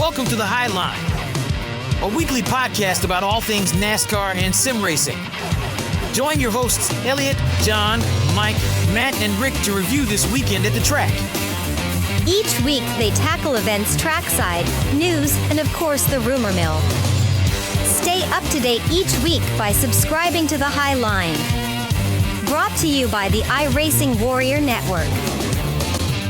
Welcome to The High Line, a weekly podcast about all things NASCAR and sim racing. Join your hosts, Elliot, John, Mike, Matt, and Rick to review this weekend at the track. Each week, they tackle events trackside, news, and of course, the rumor mill. Stay up to date each week by subscribing to The High Line. Brought to you by the iRacing Warrior Network.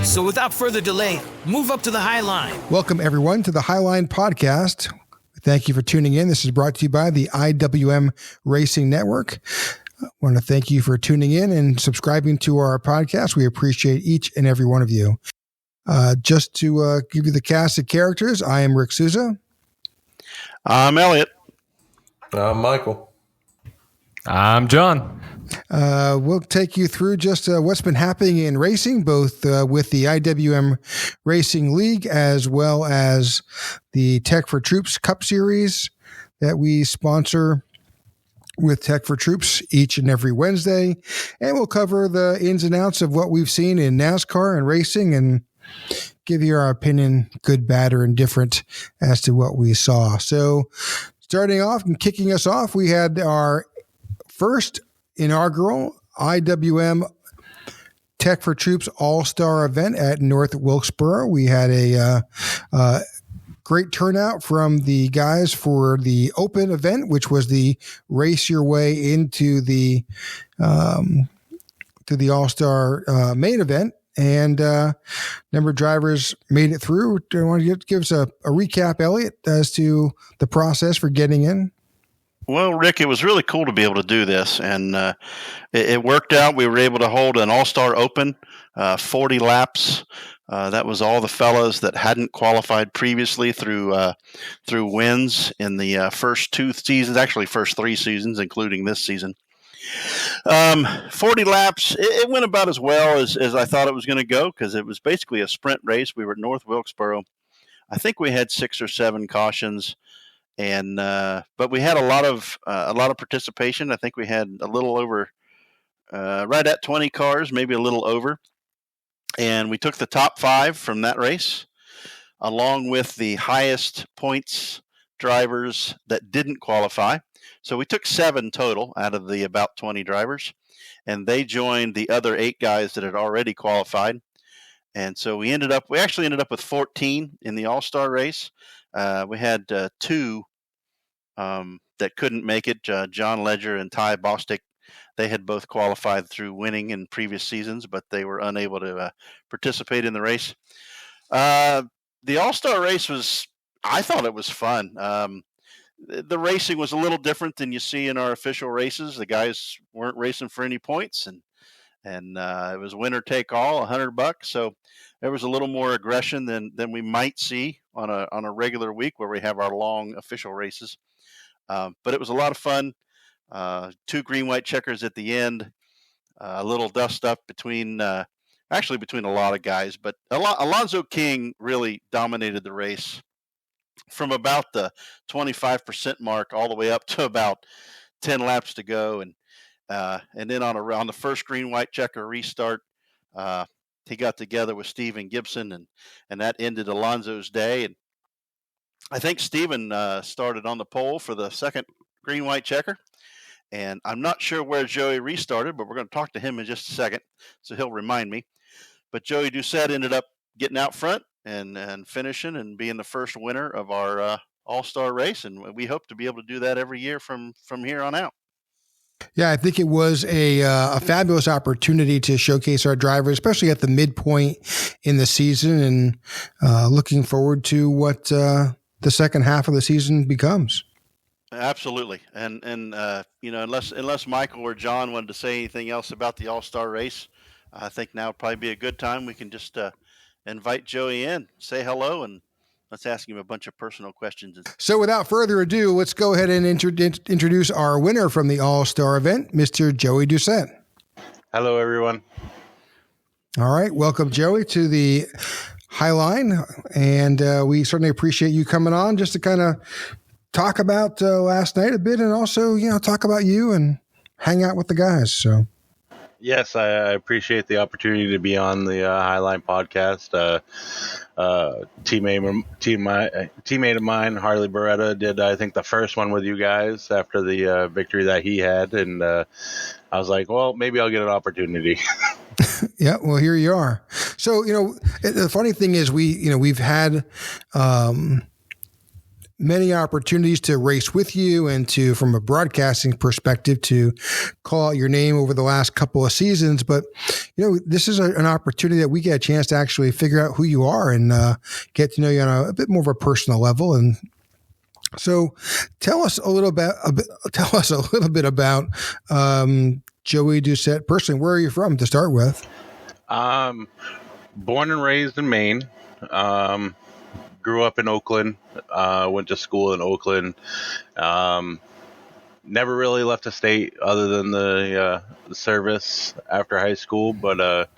So without further delay, move up to The High Line. Welcome, everyone, to the High Line podcast. Thank you for tuning in. This is brought to you by the IWM Racing Network. I want to thank you for tuning in and subscribing to our podcast. We appreciate each and every one of you. Just to give you the cast of characters, I am Rick Souza. I'm Elliot. I'm Michael. I'm John. We'll take you through just what's been happening in racing, both with the IWM Racing League as well as the Tech4Troops Cup Series that we sponsor with Tech4Troops each and every Wednesday. And we'll cover the ins and outs of what we've seen in NASCAR and racing and give you our opinion, good, bad, or indifferent as to what we saw. So starting off and kicking us off, we had our first inaugural IWM Tech4Troops All-Star event at North Wilkesboro. We had a great turnout from the guys for the open event, which was the race your way into the to the All-Star main event. And number of drivers made it through. Do you want to give us a recap, Elliot, as to the process for getting in? Well, Rick, it was really cool to be able to do this, and it worked out. We were able to hold an All-Star Open, 40 laps. That was all the fellas that hadn't qualified previously through wins in the first two seasons, actually first three seasons, including this season. 40 laps, it went about as well as I thought it was going to go because it was basically a sprint race. We were at North Wilkesboro. I think we had 6 or 7 cautions. And but we had a lot of participation. I think we had a little over, right at 20 cars, maybe a little over. And we took the top 5 from that race, along with the highest points drivers that didn't qualify. So we took 7 total out of the about 20 drivers, and they joined the other 8 guys that had already qualified. And so we actually ended up with 14 in the All-Star race. We had 2 that couldn't make it, John Ledger and Ty Bostick. They had both qualified through winning in previous seasons, but they were unable to participate in the race. The All-Star race I thought it was fun. The racing was a little different than you see in our official races. The guys weren't racing for any points, and it was winner take all, $100. So there was a little more aggression than we might see on a regular week where we have our long official races. But it was a lot of fun. 2 green white checkers at the end, a little dust up between a lot of guys. But Alonzo King really dominated the race from about the 25% mark all the way up to about 10 laps to go, and then on the first green white checker restart, he got together with Steven Gibson, and that ended Alonzo's day. And I think Steven started on the pole for the second green white checker, and I'm not sure where Joey restarted, but we're going to talk to him in just a second, so he'll remind me. But Joey Doucette ended up getting out front and finishing and being the first winner of our All-Star race, and we hope to be able to do that every year from here on out. Yeah, I think it was a fabulous opportunity to showcase our drivers, especially at the midpoint in the season, and looking forward to what the second half of the season becomes. Absolutely, and unless Michael or John wanted to say anything else about the All-Star race, I think now would probably be a good time. We can just invite Joey in, say hello, and let's ask him a bunch of personal questions. So without further ado, let's go ahead and introduce our winner from the All-Star event, Mr. Joey Doucette. Hello, everyone. All right. Welcome, Joey, to the High Line. And we certainly appreciate you coming on just to kind of talk about last night a bit, and also, talk about you and hang out with the guys. So Yes, I appreciate the opportunity to be on the Highline podcast. Teammate of mine, Harley Beretta, did I think the first one with you guys after the victory that he had, and I was like, well, maybe I'll get an opportunity. Yeah, well, here you are. So, the funny thing is we've had many opportunities to race with you and to, from a broadcasting perspective, to call out your name over the last couple of seasons. But, this is an opportunity that we get a chance to actually figure out who you are and get to know you on a bit more of a personal level. And so tell us a little bit about Joey Doucette personally. Where are you from to start with? Born and raised in Maine. Grew up in Oakland, went to school in Oakland. Never really left the state other than the service after high school, but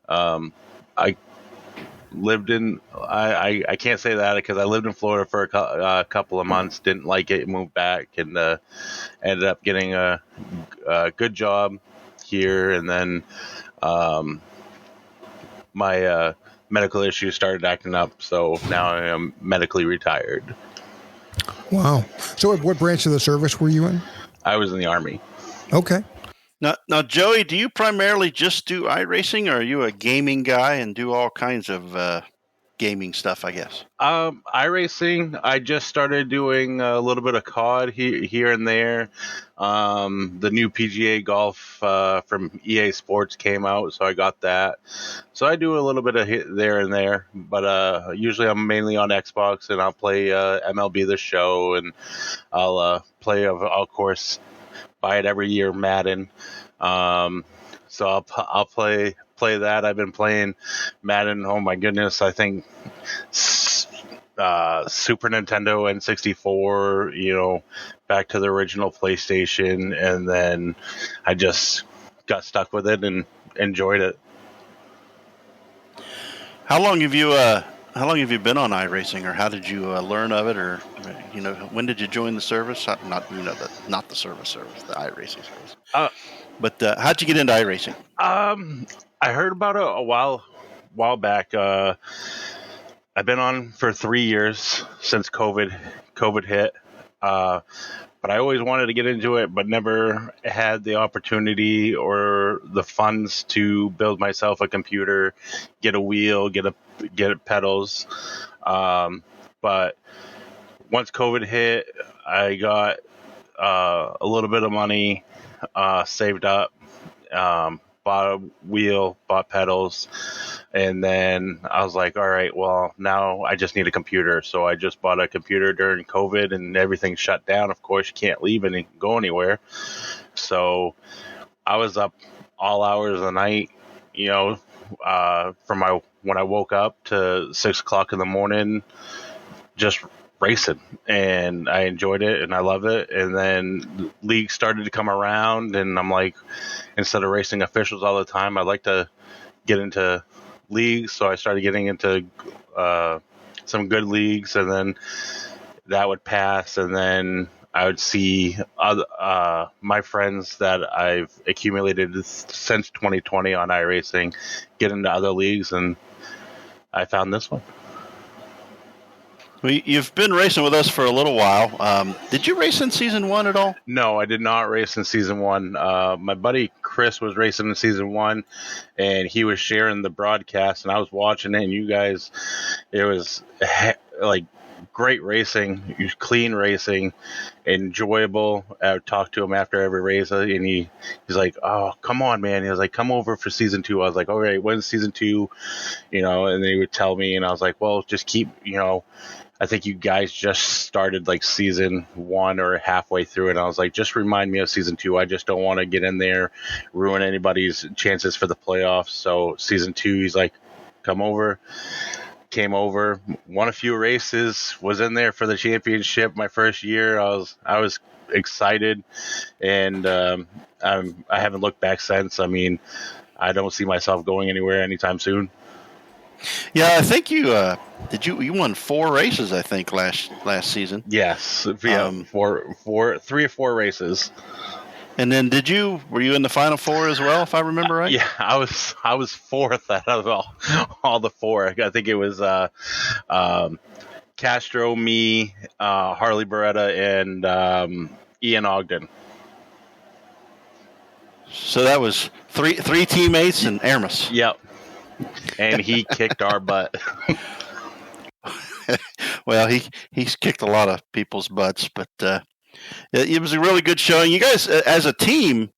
I lived in, I can't say that because I lived in Florida for a couple of months, didn't like it, moved back, and ended up getting a good job here, and then my medical issues started acting up, so now I am medically retired. Wow. So what branch of the service were you in? I was in the Army. Okay. Now, Joey, do you primarily just do iRacing, or are you a gaming guy and do all kinds of gaming stuff, I guess? iRacing, I just started doing a little bit of COD here and there. The new PGA Golf from EA Sports came out, so I got that. So I do a little bit of hit there and there, but usually I'm mainly on Xbox, and I'll play MLB The Show, and I'll play, of course, buy it every year, Madden. So I'll play that. I've been playing Madden, oh my goodness, I think Super Nintendo N64, back to the original PlayStation, and then I just got stuck with it and enjoyed it. How long have you been on iRacing, or how did you learn of it, or when did you join the service? Not the service, the iRacing service. But how'd you get into iRacing? I heard about it a while back. I've been on for 3 years since COVID hit. But I always wanted to get into it, but never had the opportunity or the funds to build myself a computer, get a wheel, get pedals. But once COVID hit, I got a little bit of money saved up, bought a wheel, bought pedals, and then I was like, all right, well, now I just need a computer. So I just bought a computer during COVID, and everything shut down. Of course, you can't leave and go anywhere. So I was up all hours of the night, from when I woke up to 6 o'clock in the morning, just racing, and I enjoyed it and I love it. And then leagues started to come around, and I'm like, instead of racing officials all the time, I'd like to get into leagues. So I started getting into some good leagues, and then that would pass, and then I would see other, my friends that I've accumulated since 2020 on iRacing get into other leagues, and I found this one. Well, you've been racing with us for a little while. Did you race in season 1 at all? No, I did not race in season 1. My buddy Chris was racing in season 1, and he was sharing the broadcast, and I was watching it, and you guys, it was like great racing, clean racing, enjoyable. I talked to him after every race, and he's like, oh, come on, man. He was like, come over for season 2. I was like, all right, when's season 2? And they would tell me, and I was like, well, just keep, I think you guys just started like season 1 or halfway through it. And I was like, just remind me of season 2. I just don't want to get in there, ruin anybody's chances for the playoffs. So season 2, he's like, come over. Came over, won a few races, was in there for the championship my first year. I was excited, and I haven't looked back since. I mean, I don't see myself going anywhere anytime soon. Yeah, I think you won 4 races, I think, last season. Yes, yeah, 3 or 4 races. And then were you in the Final Four as well, if I remember right? Yeah, I was fourth out of all the four. I think it was Castro, me, Harley Beretta, and Ian Ogden. So that was three teammates and Aramis. Yep. And he kicked our butt. Well, he's kicked a lot of people's butts, but it was a really good showing. You guys, as a team,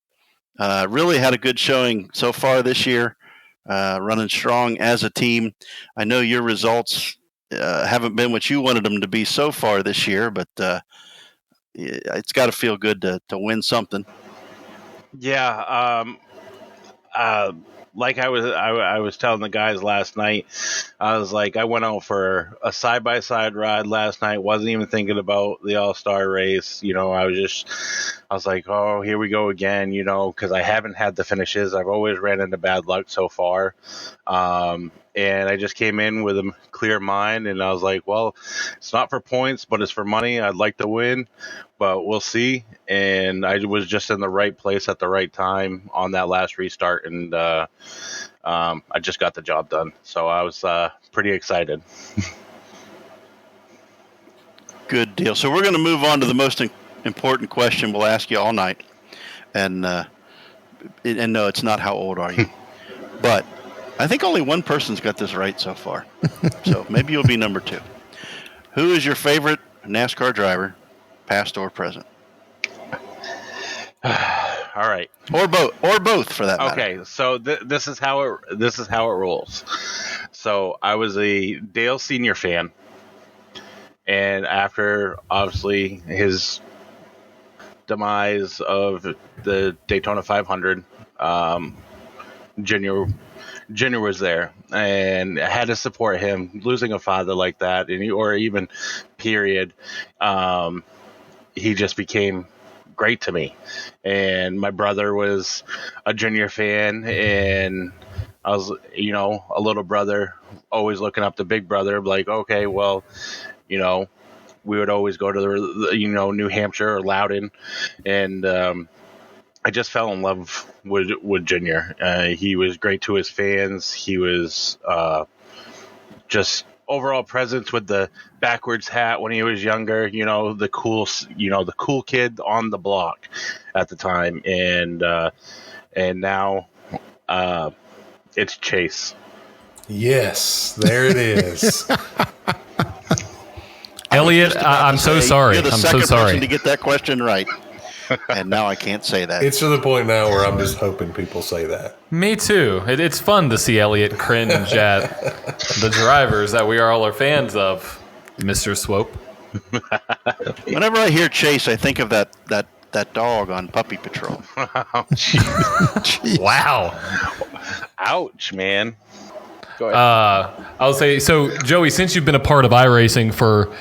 really had a good showing so far this year, running strong as a team. I know your results haven't been what you wanted them to be so far this year, but it's got to feel good to win something. Yeah. Like I was telling the guys last night, I was like, I went out for a side-by-side ride last night, wasn't even thinking about the All-Star race. You know, I was like, oh, here we go again, you know, because I haven't had the finishes. I've always ran into bad luck so far. And I just came in with a clear mind, and I was like, well, it's not for points, but it's for money. I'd like to win, but we'll see. And I was just in the right place at the right time on that last restart, and I just got the job done. So I was pretty excited. Good deal. So we're going to move on to the most important question we'll ask you all night. And no, it's not how old are you, but I think only one person's got this right so far. So maybe you'll be number 2. Who is your favorite NASCAR driver, past or present? All right. Or both for that matter. Okay, so this is how it rolls. So I was a Dale Senior fan, and after obviously his demise of the Daytona 500, Junior was there, and I had to support him. Losing a father like that, or even period, he just became great to me. And my brother was a Junior fan, and I was, you know, a little brother, always looking up to big brother, like, okay, well, you know, we would always go to the New Hampshire or Loudon, and I just fell in love with Junior. He was great to his fans. He was just overall presence with the backwards hat when he was younger. You know, the cool kid on the block at the time. And now it's Chase. Yes, there it is. Elliot, I'm so sorry. You're the I'm second so sorry person to get that question right. And now I can't say that. It's to the point now where I'm just hoping people say that. Me too. It's fun to see Elliot cringe at the drivers that we all are fans of, Mr. Swope. Whenever I hear Chase, I think of that dog on Puppy Patrol. Wow. Ouch, man. Go ahead. I'll say, so Joey, since you've been a part of iRacing for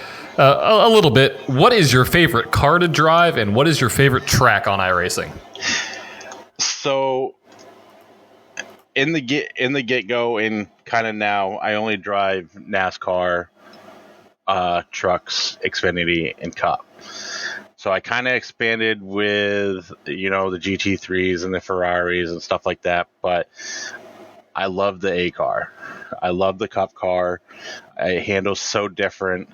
a little bit, what is your favorite car to drive, and what is your favorite track on iRacing? So in the get-go and kind of now, I only drive NASCAR, trucks, Xfinity, and Cup. So I kind of expanded with, you know, the GT3s and the Ferraris and stuff like that, but I love the A car. I love the Cup car. It handles so different.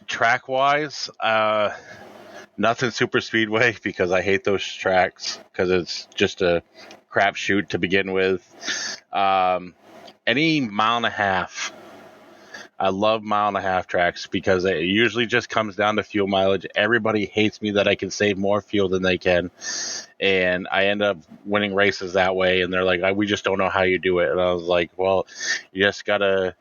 Track wise, nothing super speedway, because I hate those tracks because it's just a crapshoot to begin with. Any mile and a half, I love mile and a half tracks because it usually just comes down to fuel mileage. Everybody hates me that I can save more fuel than they can, and I end up winning races that way. And they're like, we just don't know how you do it. And I was like, well, you just gotta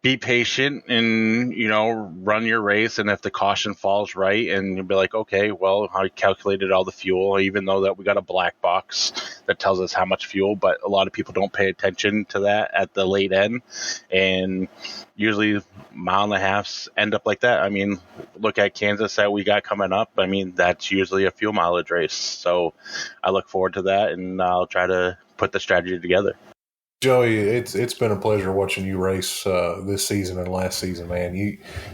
be patient and, you know, run your race. And if the caution falls right, and you'll be like, okay, well, I calculated all the fuel, even though that we got a black box that tells us how much fuel, but a lot of people don't pay attention to that at the late end. And usually mile and a halves end up like that. I mean, look at Kansas that we got coming up. I mean, that's usually a fuel mileage race. So I look forward to that, and I'll try to put the strategy together. Joey, it's been a pleasure watching you race this season and last season, man.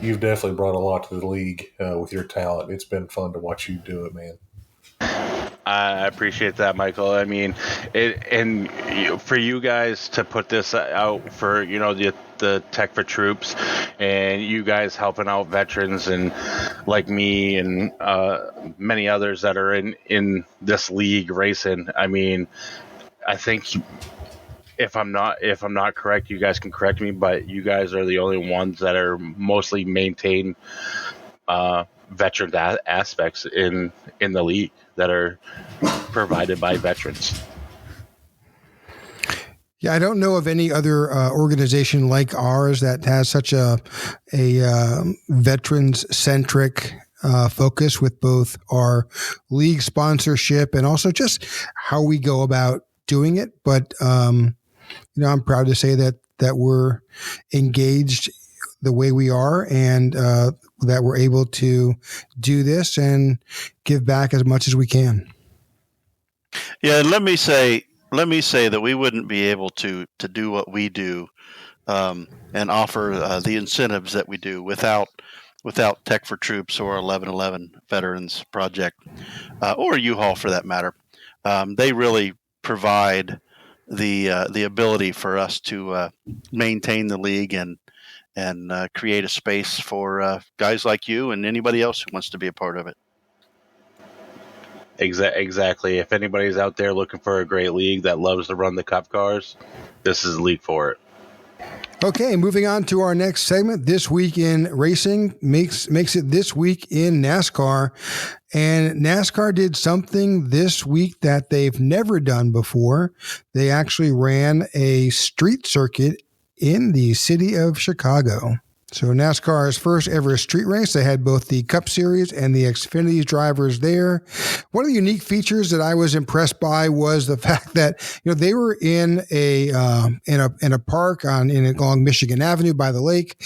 You've definitely brought a lot to the league with your talent. It's been fun to watch you do it, man. I appreciate that, Michael. I mean, for you guys to put this out for the Tech4Troops, and you guys helping out veterans and like me and many others that are in this league racing. I mean, I think. If I'm not correct, you guys can correct me, but you guys are the only ones that are mostly maintain veteran aspects in the league that are provided by veterans. Yeah, I don't know of any other organization like ours that has such a veterans-centric focus with both our league sponsorship and also just how we go about doing it. But I'm proud to say that we're engaged the way we are, and that we're able to do this and give back as much as we can. Yeah, and let me say that we wouldn't be able to do what we do and offer the incentives that we do without Tech4Troops or 1111 Veterans Project or UHaul for that matter. They really provide the ability for us to maintain the league and create a space for guys like you and anybody else who wants to be a part of it. Exactly. If anybody's out there looking for a great league that loves to run the cup cars, this is the league for it. Okay, moving on to our next segment. This Week in Racing makes it This Week in NASCAR. And NASCAR did something this week that they've never done before. They actually ran a street circuit in the city of Chicago. So NASCAR's first ever street race, they had both the Cup Series and the Xfinity drivers there. One of the unique features that I was impressed by was the fact that they were in a park along Michigan Avenue by the lake.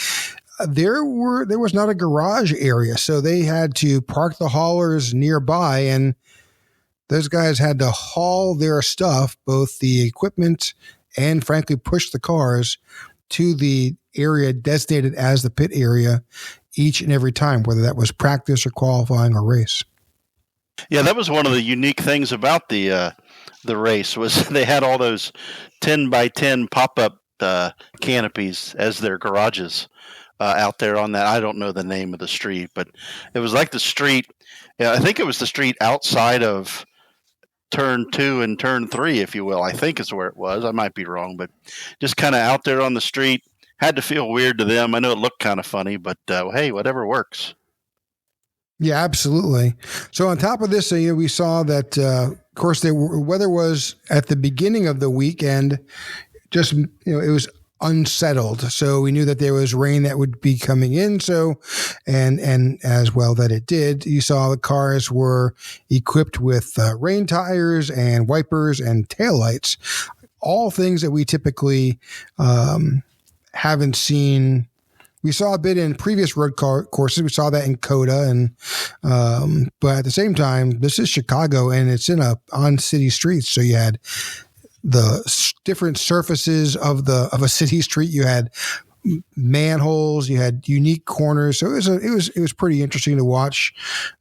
There was not a garage area, so they had to park the haulers nearby, and those guys had to haul their stuff, both the equipment and frankly push the cars to the area designated as the pit area each and every time, whether that was practice or qualifying or race. Yeah, that was one of the unique things about the race was they had all those 10 by 10 pop-up canopies as their garages out there on that. I don't know the name of the street, but it was like the street. I think it was the street outside of turn 2 and turn 3, if you will, I think is where it was. I might be wrong, but just kind of out there on the street. Had to feel weird to them. I know it looked kind of funny, but hey, whatever works. Yeah, absolutely. So on top of this, we saw that, of course, the weather was at the beginning of the weekend, just, it was unsettled. So we knew that there was rain that would be coming in. So, and as well that it did, you saw the cars were equipped with rain tires and wipers and taillights, all things that we typically, haven't seen. We saw a bit in previous road courses. We saw that in COTA, but at the same time, this is Chicago, and it's on city streets. So you had the different surfaces of a city street. You had manholes. You had unique corners. So it was pretty interesting to watch.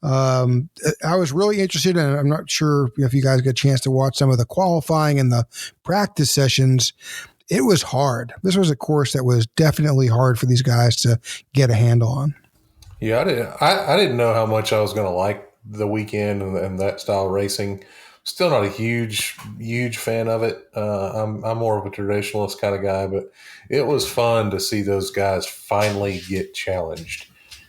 I was really interested, and I'm not sure if you guys got a chance to watch some of the qualifying and the practice sessions. It was hard. This was a course that was definitely hard for these guys to get a handle on. Yeah, I didn't know how much I was going to like the weekend and that style of racing. Still not a huge fan of it. I'm more of a traditionalist kind of guy, but it was fun to see those guys finally get challenged.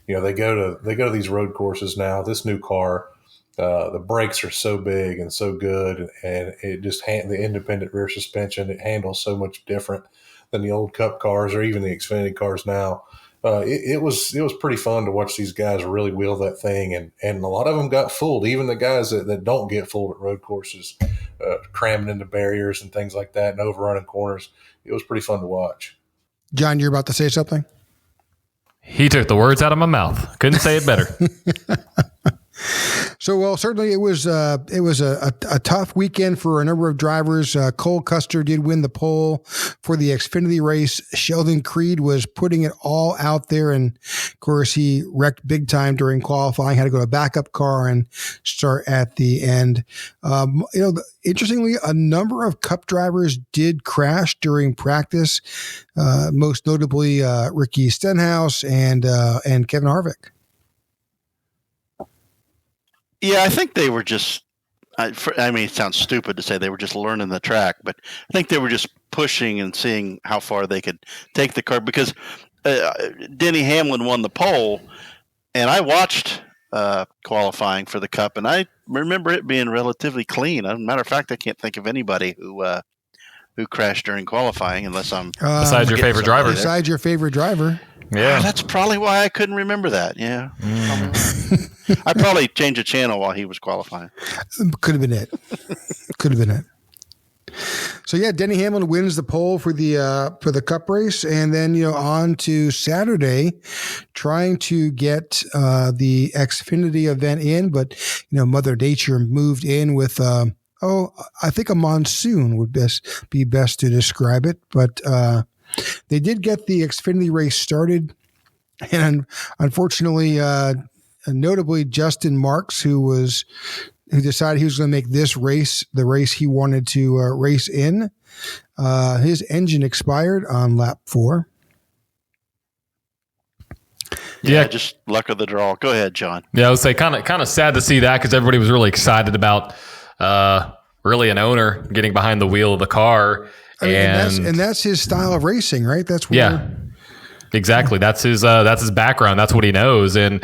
They go to these road courses now. This new car, the brakes are so big and so good, and it just the independent rear suspension, it handles so much different than the old Cup cars or even the Xfinity cars now. It was pretty fun to watch these guys really wheel that thing, and a lot of them got fooled. Even the guys that don't get fooled at road courses, cramming into barriers and things like that and overrunning corners. It was pretty fun to watch. John, you're about to say something? He took the words out of my mouth. Couldn't say it better. Well, certainly it was a tough weekend for a number of drivers. Cole Custer did win the pole for the Xfinity race. Sheldon Creed was putting it all out there, and of course he wrecked big time during qualifying. Had to go to a backup car and start at the end. Interestingly, a number of Cup drivers did crash during practice. Most notably, Ricky Stenhouse and Kevin Harvick. Yeah, I think they were just. I mean, it sounds stupid to say they were just learning the track, but I think they were just pushing and seeing how far they could take the car because Denny Hamlin won the pole, and I watched qualifying for the Cup, and I remember it being relatively clean. As a matter of fact, I can't think of anybody who crashed during qualifying unless I'm besides your favorite driver. Besides your favorite driver. Yeah, that's probably why I couldn't remember that. Yeah, I probably changed the channel while he was qualifying. Could have been it. So yeah, Denny Hamlin wins the pole for the Cup race, and then on to Saturday, trying to get the Xfinity event in, but Mother Nature moved in with I think a monsoon would be best to describe it, but. They did get the Xfinity race started, and unfortunately, notably Justin Marks, who decided he was going to make this race the race he wanted to race in, his engine expired on lap 4. Yeah, just luck of the draw. Go ahead, John. Yeah, I would say kind of sad to see that because everybody was really excited about really an owner getting behind the wheel of the car. And that's his style of racing, right? That's exactly. That's his background. That's what he knows. And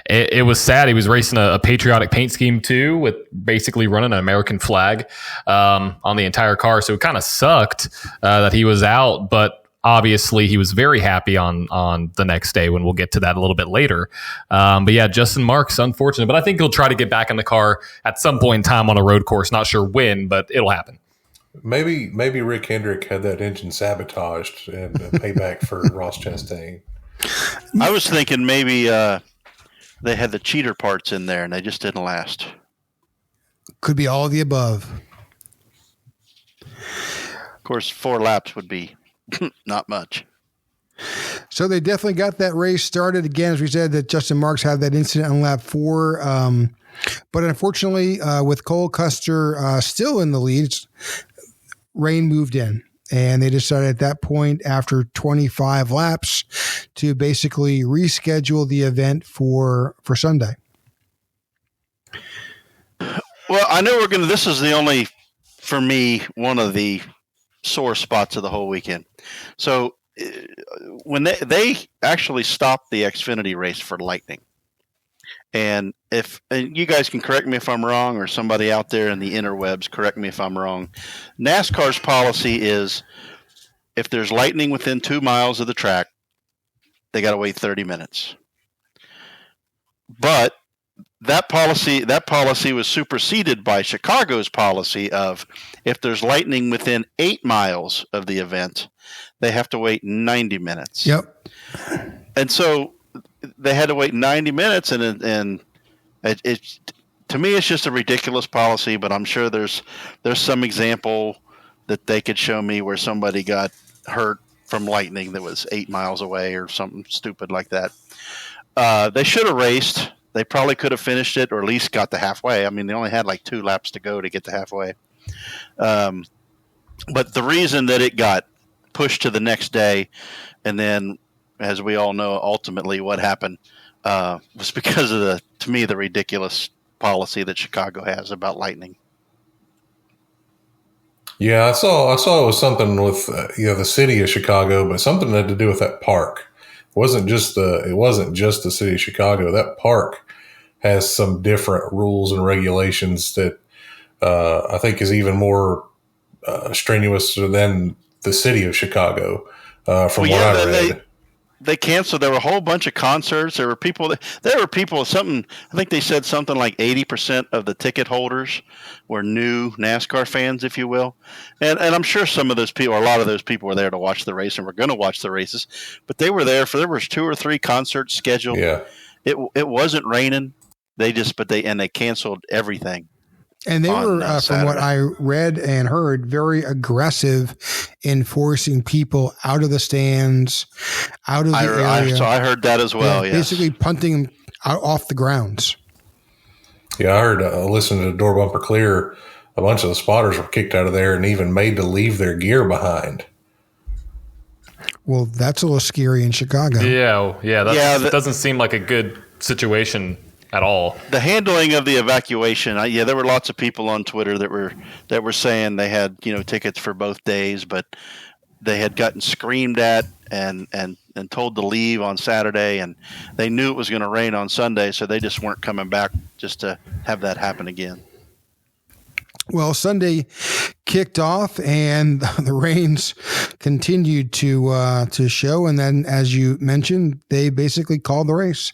it was sad. He was racing a patriotic paint scheme too, with basically running an American flag on the entire car. So it kind of sucked that he was out, but obviously he was very happy on the next day when we'll get to that a little bit later. But yeah, Justin Marks, unfortunate, but I think he'll try to get back in the car at some point in time on a road course. Not sure when, but it'll happen. Maybe Rick Hendrick had that engine sabotaged and payback for Ross Chastain. I was thinking maybe they had the cheater parts in there and they just didn't last. Could be all of the above. Of course, 4 laps would be not much. So they definitely got that race started again. As we said, that Justin Marks had that incident on lap 4. But unfortunately, with Cole Custer still in the lead, rain moved in, and they decided at that point, after 25 laps, to basically reschedule the event for Sunday. Well, I know this is the only, for me, one of the sore spots of the whole weekend. So when they actually stopped the Xfinity race for lightning, and you guys can correct me if I'm wrong, or somebody out there in the interwebs correct me if I'm wrong. NASCAR's policy is if there's lightning within 2 miles of the track, they got to wait 30 minutes. But that policy was superseded by Chicago's policy of if there's lightning within 8 miles of the event, they have to wait 90 minutes. Yep. And so they had to wait 90 minutes, and it to me it's just a ridiculous policy. But I'm sure there's some example that they could show me where somebody got hurt from lightning that was 8 miles away or something stupid like that. They should have raced. They probably could have finished it, or at least got to halfway. I mean, they only had like 2 laps to go to get to halfway. But the reason that it got pushed to the next day, and then, as we all know, ultimately what happened was because of to me, the ridiculous policy that Chicago has about lightning. Yeah, I saw it was something with the city of Chicago, but something had to do with that park. It wasn't just the city of Chicago. That park has some different rules and regulations that I think is even more strenuous than the city of Chicago. From what I read. They canceled. There were a whole bunch of concerts. There were people. Something. I think they said something like 80% of the ticket holders were new NASCAR fans, if you will. And I'm sure some of those people, or a lot of those people, were there to watch the race and were going to watch the races. But they were there there was 2 or 3 concerts scheduled. Yeah. It wasn't raining. They canceled everything. And they were, from what I read and heard, very aggressive in forcing people out of the stands, out of the area. So I heard that as well. Yeah, basically punting them off the grounds. Yeah, I heard, listening to Door Bumper Clear, a bunch of the spotters were kicked out of there and even made to leave their gear behind. Well, that's a little scary in Chicago. That doesn't seem like a good situation at all. The handling of the evacuation, there were lots of people on Twitter that were saying they had tickets for both days, but they had gotten screamed at and told to leave on Saturday, and they knew it was going to rain on Sunday, so they just weren't coming back just to have that happen again. Well, Sunday kicked off, and the rains continued to show. And then, as you mentioned, they basically called the race.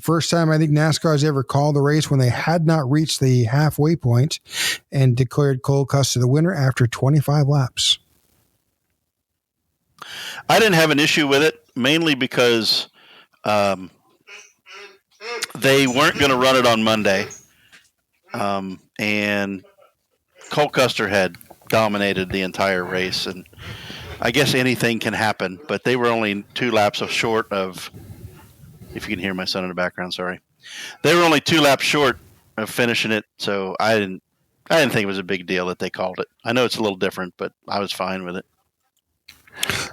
First time I think NASCAR has ever called the race when they had not reached the halfway point, and declared Cole Custer the winner after 25 laps. I didn't have an issue with it, mainly because they weren't going to run it on Monday, and Cole Custer had dominated the entire race, and I guess anything can happen, but they were only 2 laps short of, if you can hear my son in the background, sorry. They were only 2 laps short of finishing it, so I didn't think it was a big deal that they called it. I know it's a little different, but I was fine with it.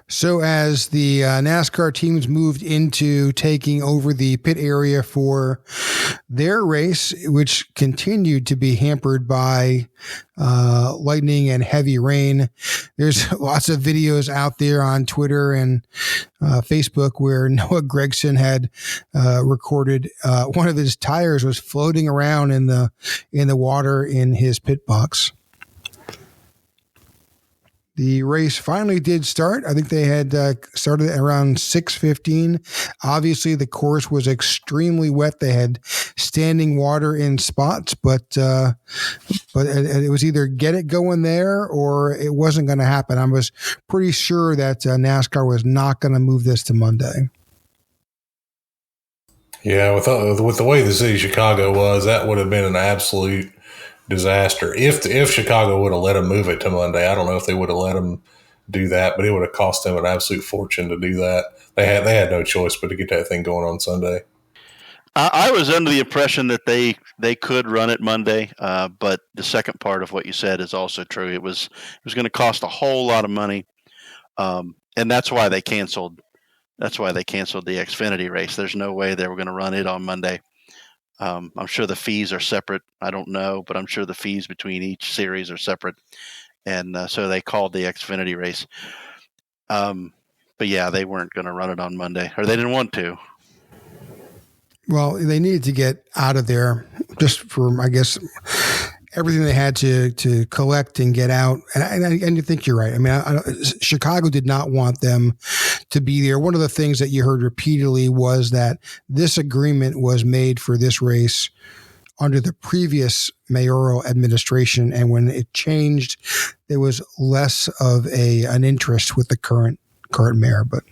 So as the NASCAR teams moved into taking over the pit area for their race, which continued to be hampered by lightning and heavy rain, there's lots of videos out there on Twitter and Facebook where Noah Gragson had recorded one of his tires was floating around in the water in his pit box. The race finally did start. I think they had started around 6:15. Obviously, the course was extremely wet. They had standing water in spots, but it was either get it going there or it wasn't going to happen. I was pretty sure that NASCAR was not going to move this to Monday. Yeah, with the way the city of Chicago was, that would have been an absolute disaster. If Chicago would have let them move it to Monday, I don't know if they would have let them do that, but it would have cost them an absolute fortune to do that. They had no choice but to get that thing going on Sunday. I was under the impression that they could run it Monday, but the second part of what you said is also true. It was going to cost a whole lot of money, and that's why they canceled. That's why they canceled the Xfinity race. There's no way they were going to run it on Monday. I'm sure the fees are separate. I don't know, but I'm sure the fees between each series are separate. And so they called the Xfinity race. But yeah, they weren't going to run it on Monday, or they didn't want to. Well, they needed to get out of there just for, I guess, everything they had to collect and get out. And you think you're right. I mean, Chicago did not want them to be there. One of the things that you heard repeatedly was that this agreement was made for this race under the previous mayoral administration. And when it changed, there was less of an interest with the current mayor, but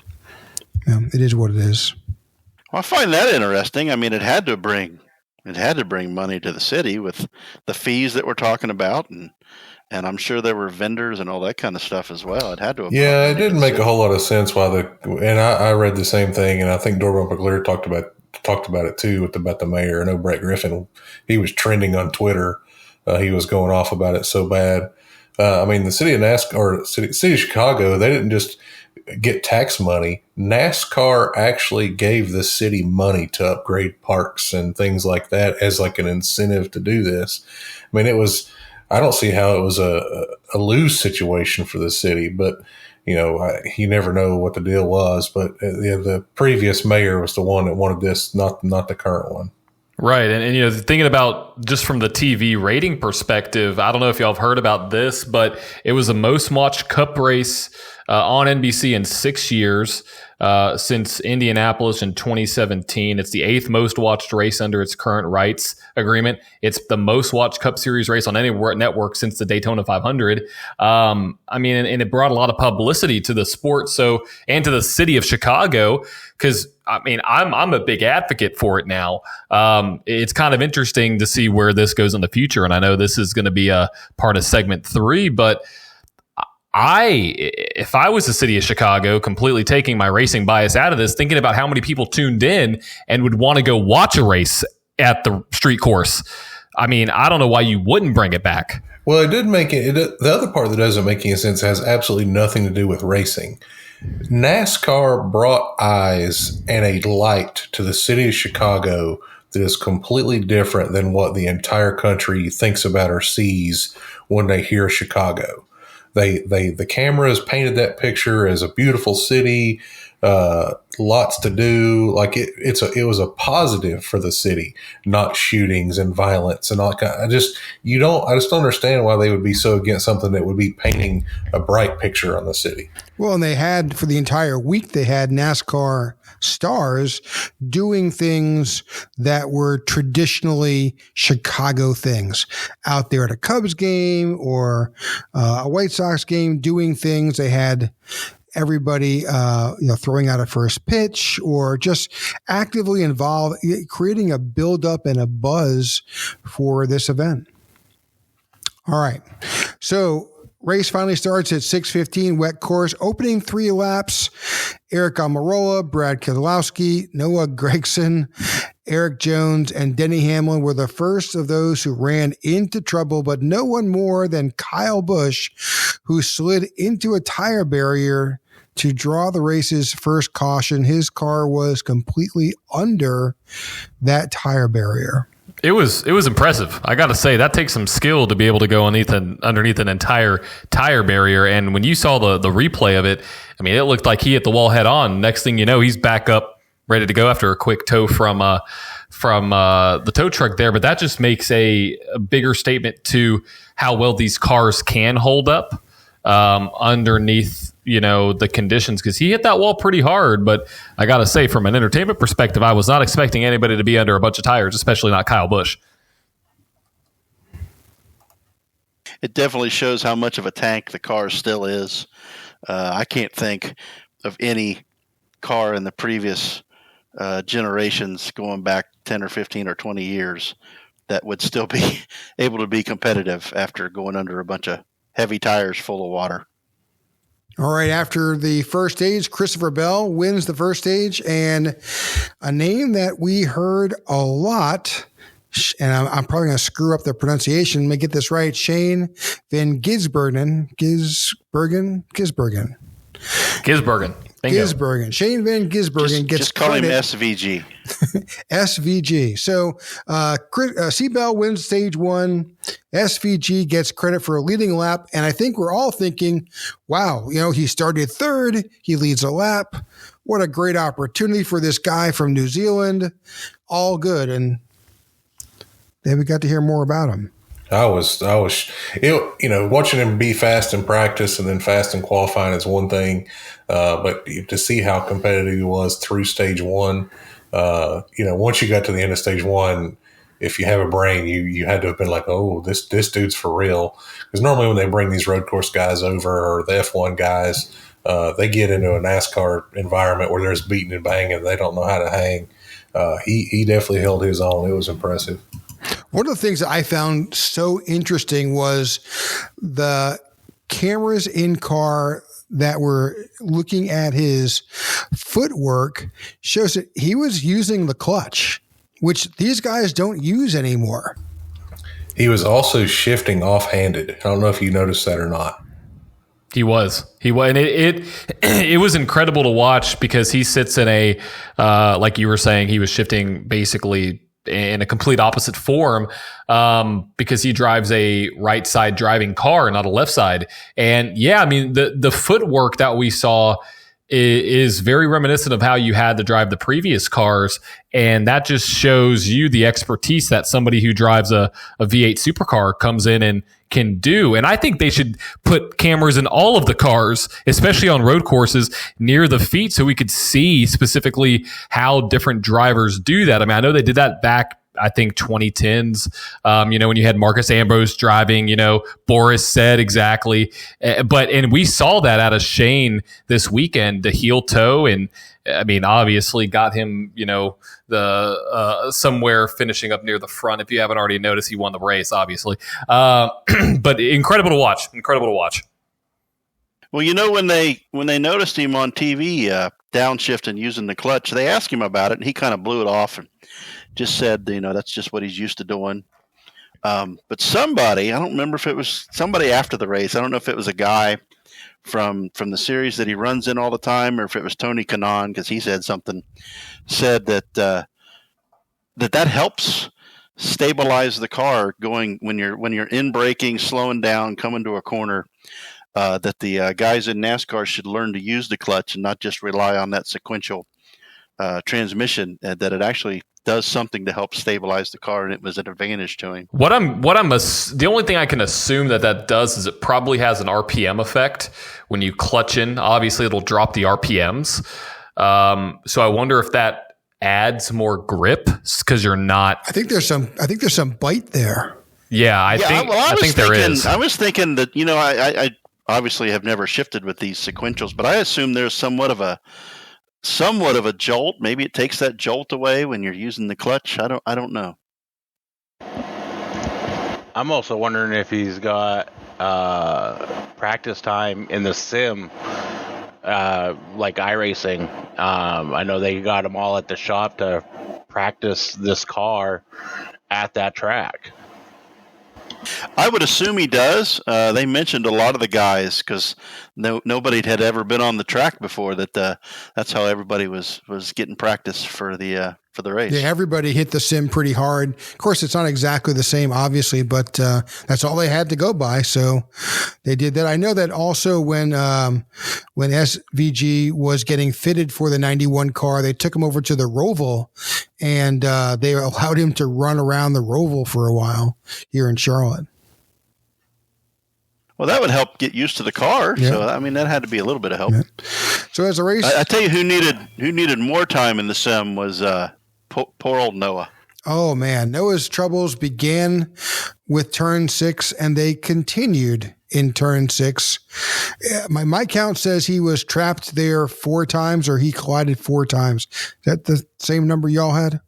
it is what it is. Well, I find that interesting. I mean, it had to bring money to the city with the fees that we're talking about, and I'm sure there were vendors and all that kind of stuff as well. It had to. Yeah, it didn't make a whole lot of sense and I read the same thing, and I think Door Bumper Clear talked about it too about the mayor. I know Brett Griffin, he was trending on Twitter. He was going off about it so bad. I mean, the city of NASCAR, or city of Chicago, they didn't just get tax money. NASCAR actually gave the city money to upgrade parks and things like that as like an incentive to do this. I mean, I don't see how it was a lose situation for the city, but you never know what the deal was. But the previous mayor was the one that wanted this, not the current one. Right. And thinking about just from the TV rating perspective, I don't know if y'all have heard about this, but it was the most watched Cup race on NBC in 6 years since Indianapolis in 2017. It's the 8th most watched race under its current rights agreement. It's the most watched Cup Series race on any network since the Daytona 500. And it brought a lot of publicity to the sport, and to the city of Chicago, because I'm a big advocate for it now. It's kind of interesting to see where this goes in the future, and I know this is going to be a part of segment 3, but if I was the city of Chicago, completely taking my racing bias out of this, thinking about how many people tuned in and would want to go watch a race at the street course, I don't know why you wouldn't bring it back. Well, it did make it. The other part that doesn't make any sense has absolutely nothing to do with racing. NASCAR brought eyes and a light to the city of Chicago that is completely different than what the entire country thinks about or sees when they hear Chicago. The cameras painted that picture as a beautiful city, lots to do. Like it was a positive for the city, not shootings and violence and all that. I just don't understand why they would be so against something that would be painting a bright picture on the city. Well, and they had, for the entire week, they had NASCAR stars doing things that were traditionally Chicago things, out there at a Cubs game or a White Sox game, doing things. They had everybody, throwing out a first pitch or just actively involved, creating a buildup and a buzz for this event. All right. So race finally starts at 6:15, wet course, opening 3 laps. Eric Almirola, Brad Keselowski, Noah Gragson, Eric Jones, and Denny Hamlin were the first of those who ran into trouble, but no one more than Kyle Busch, who slid into a tire barrier to draw the race's first caution. His car was completely under that tire barrier. It was impressive. I got to say, that takes some skill to be able to go underneath an entire tire barrier. And when you saw the replay of it, it looked like he hit the wall head on. Next thing you know, he's back up, ready to go after a quick tow from the tow truck there. But that just makes a bigger statement to how well these cars can hold up underneath the conditions, because he hit that wall pretty hard. But I gotta say, from an entertainment perspective, I was not expecting anybody to be under a bunch of tires, especially not Kyle Busch. It definitely shows how much of a tank the car still is. I can't think of any car in the previous generations, going back 10 or 15 or 20 years, that would still be able to be competitive after going under a bunch of heavy tires full of water. All right, after the first stage, Christopher Bell wins the first stage, and a name that we heard a lot, and I'm probably going to screw up the pronunciation. Let me get this right. Shane Van Gisbergen. Bingo. Gisbergen. Shane Van Gisbergen gets just call credit. him SVG. SVG. So C. Bell wins stage 1. SVG gets credit for a leading lap. And I think we're all thinking, wow, he started 3rd. He leads a lap. What a great opportunity for this guy from New Zealand. All good. And then we got to hear more about him. I was, watching him be fast in practice and then fast in qualifying is one thing. But to see how competitive he was through stage 1, once you got to the end of stage 1, if you have a brain, you had to have been like, oh, this dude's for real. Because normally when they bring these road course guys over, or the F1 guys, they get into a NASCAR environment where there's beating and banging. They don't know how to hang. He definitely held his own. It was impressive. One of the things that I found so interesting was the cameras in car that were looking at his footwork shows that he was using the clutch, which these guys don't use anymore. He was also shifting offhanded. I don't know if you noticed that or not. He was, and it was incredible to watch, because he sits in a, like you were saying, he was shifting basically in a complete opposite form, because he drives a right side driving car, not a left side. And yeah, the footwork that we saw, is very reminiscent of how you had to drive the previous cars. And that just shows you the expertise that somebody who drives a V8 supercar comes in and can do. And I think they should put cameras in all of the cars, especially on road courses near the feet, so we could see specifically how different drivers do that. I mean, I know they did that back, I think 2010s, when you had Marcus Ambrose driving, Boris said exactly. And we saw that out of Shane this weekend, the heel toe. And I mean, obviously got him, the somewhere finishing up near the front. If you haven't already noticed, he won the race, obviously. But incredible to watch. Well, when they noticed him on TV downshifting using the clutch, they asked him about it, and he kind of blew it off and just said, that's just what he's used to doing. But somebody, I don't remember if it was somebody after the race. I don't know if it was a guy from the series that he runs in all the time, or if it was Tony Kanaan, because he said that that helps stabilize the car going when you're in braking, slowing down, coming to a corner. That the guys in NASCAR should learn to use the clutch and not just rely on that sequential transmission, that it actually does something to help stabilize the car, and it was an advantage to him. The only thing I can assume that does is it probably has an RPM effect. When you clutch in, obviously it'll drop the RPMs. So I wonder if that adds more grip because you're not. I think there's some bite there. Yeah, I think there is. I was thinking that I obviously have never shifted with these sequentials, but I assume there's somewhat of a jolt. Maybe it takes that jolt away when you're using the clutch. I don't know. I'm also wondering if he's got practice time in the sim, like iRacing. I know they got them all at the shop to practice this car at that track. I would assume he does. They mentioned a lot of the guys because nobody had ever been on the track before. That's how everybody was getting practice for the race. Yeah, everybody hit the sim pretty hard. Of course, it's not exactly the same, obviously, but that's all they had to go by. So they did that. I know that also when SVG was getting fitted for the 91 car, they took him over to the Roval, and they allowed him to run around the Roval for a while here in Charlotte. Well, that would help get used to the car. Yeah. So, I mean, that had to be a little bit of help. Yeah. So as a race, I tell you who needed more time in the sim was poor old Noah. Oh man, Noah's troubles began with turn 6 and they continued in turn 6. My count says he was trapped there 4 times, or he collided 4 times. Is that the same number y'all had?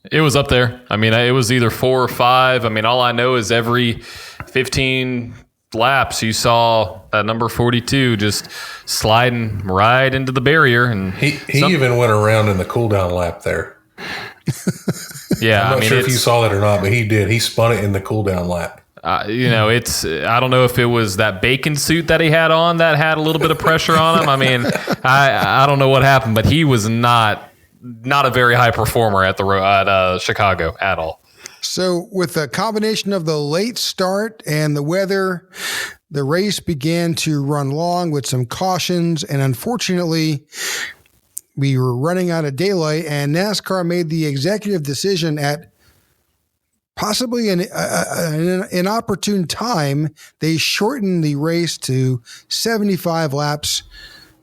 It was up there. I mean, it was either 4 or 5. I mean, all I know is every 15 laps you saw that number 42 just sliding right into the barrier, and he even went around in the cool down lap there. Yeah, I'm not sure if you saw that or not, but he did. He spun it in the cool down lap. It's I don't know if it was that bacon suit that he had on that had a little bit of pressure on him. I mean, I don't know what happened, but he was not a very high performer at Chicago at all. So with a combination of the late start and the weather, the race began to run long with some cautions, and unfortunately, we were running out of daylight, and NASCAR made the executive decision at possibly an inopportune time. They shortened the race to 75 laps.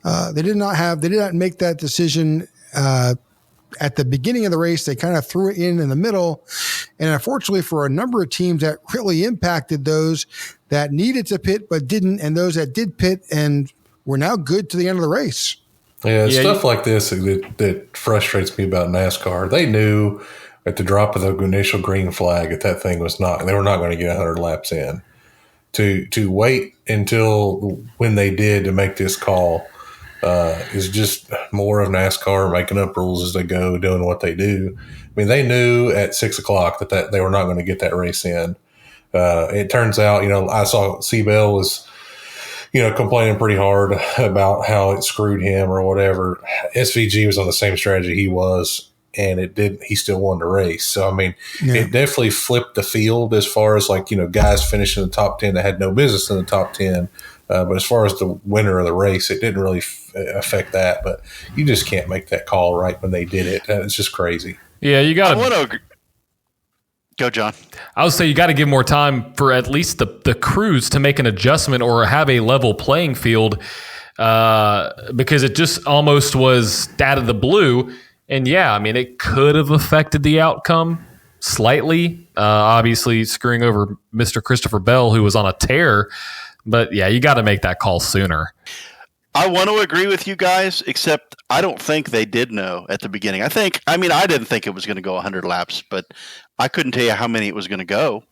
They did not make that decision at the beginning of the race. They kind of threw it in the middle. And unfortunately for a number of teams, that really impacted those that needed to pit but didn't, and those that did pit and were now good to the end of the race. Yeah, stuff like this that frustrates me about NASCAR. They knew at the drop of the initial green flag that thing was they were not going to get 100 laps in. To wait until when they did to make this call is just more of NASCAR making up rules as they go, doing what they do. I mean, they knew at 6 o'clock that they were not going to get that race in. It turns out, I saw Seabell was, complaining pretty hard about how it screwed him or whatever. SVG was on the same strategy he was, and he still won the race. So, I mean, It definitely flipped the field as far as guys finishing in the top 10 that had no business in the top 10 But as far as the winner of the race, it didn't really affect that. But you just can't make that call right when they did it. It's just crazy. Yeah, you got to go, John. I would say you got to give more time for at least the crews to make an adjustment or have a level playing field, because it just almost was out of the blue. And yeah, I mean, it could have affected the outcome slightly, obviously screwing over Mr. Christopher Bell, who was on a tear. But yeah, you got to make that call sooner. I want to agree with you guys, except I don't think they did know at the beginning. I didn't think it was going to go 100 laps, but I couldn't tell you how many it was going to go.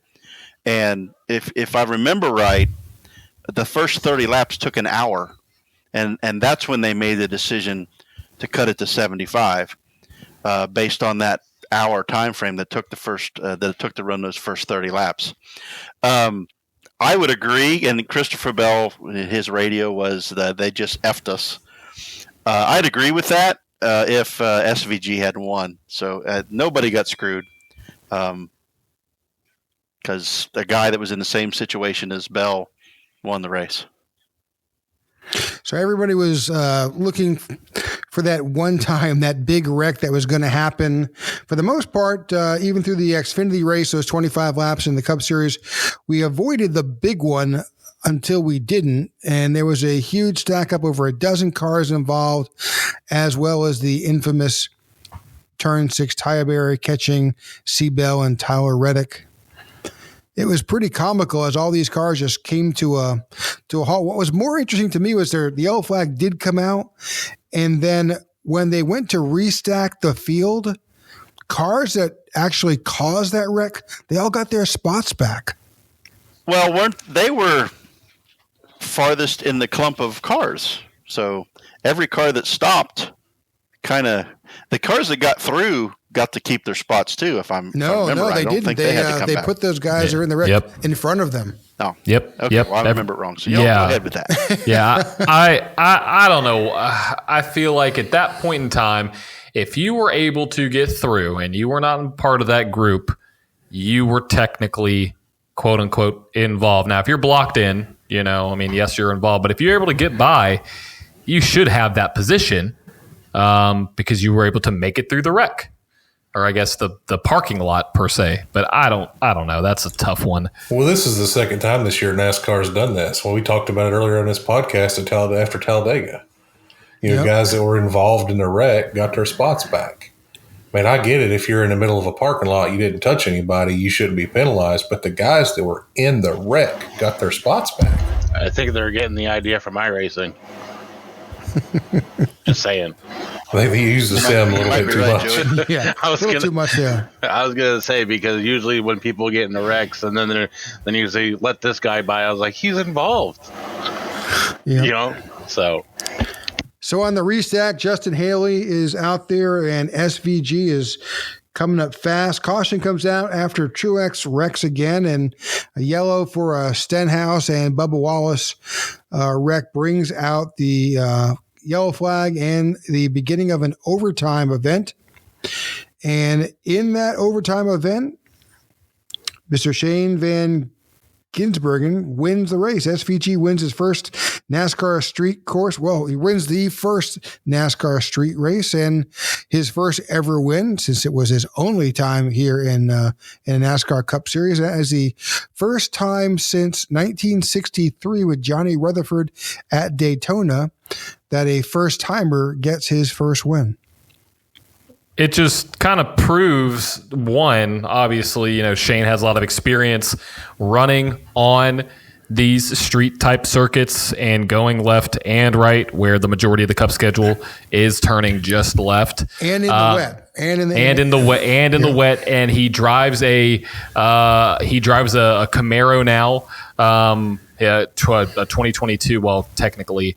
And if I remember right, the first 30 laps took an hour, and that's when they made the decision to cut it to 75, based on that hour time frame that took to run those first 30 laps. I would agree, and Christopher Bell, his radio was that they just effed us. I'd agree with that if SVG had won. So nobody got screwed, because the guy that was in the same situation as Bell won the race. So everybody was looking for that one time, that big wreck that was going to happen. For the most part, even through the Xfinity race, those 25 laps in the Cup Series, we avoided the big one until we didn't. And there was a huge stack up, over a dozen cars involved, as well as the infamous Turn 6 tire barrier catching Seabell and Tyler Reddick. It was pretty comical as all these cars just came to a halt. What was more interesting to me was the yellow flag did come out, and then when they went to restack the field, cars that actually caused that wreck, they all got their spots back. Well, they were farthest in the clump of cars, so every car that stopped, the cars that got through got to keep their spots too. If I remember right. They didn't. They put those guys that are in the wreck in front of them. Oh, yep. Okay. Yep. Well, I remember it wrong. So go ahead with that. Yeah, I don't know. I feel like at that point in time, if you were able to get through and you were not part of that group, you were technically, quote unquote, involved. Now, if you're blocked in, yes, you're involved. But if you're able to get by, you should have that position, because you were able to make it through the wreck. Or I guess the parking lot per se, but I don't know. That's a tough one. Well, this is the second time this year NASCAR's done this. Well, we talked about it earlier on this podcast after Talladega. Guys that were involved in the wreck got their spots back. Man, I get it. If you're in the middle of a parking lot, you didn't touch anybody, you shouldn't be penalized. But the guys that were in the wreck got their spots back. I think they're getting the idea from iRacing. Just saying. They use the sim a little bit too much. Yeah, a little too much there. I was gonna say, because usually when people get in the wrecks and then you say, let this guy by, I was like, he's involved. Yeah. So on the restack, Justin Haley is out there and SVG is coming up fast. Caution comes out after Truex wrecks again, and a yellow for Stenhouse and Bubba Wallace wreck brings out the yellow flag and the beginning of an overtime event. And in that overtime event, Mr. Shane Van Gisbergen wins the race. SVG wins his first NASCAR street course. Well, he wins the first NASCAR street race and his first ever win, since it was his only time here in a NASCAR Cup Series, as the first time since 1963 with Johnny Rutherford at Daytona that a first-timer gets his first win. It just kind of proves, one, obviously, Shane has a lot of experience running on these street type circuits and going left and right, where the majority of the Cup schedule is turning just left, and in the wet, the wet, and he drives a Camaro now, a 2022. Well, technically,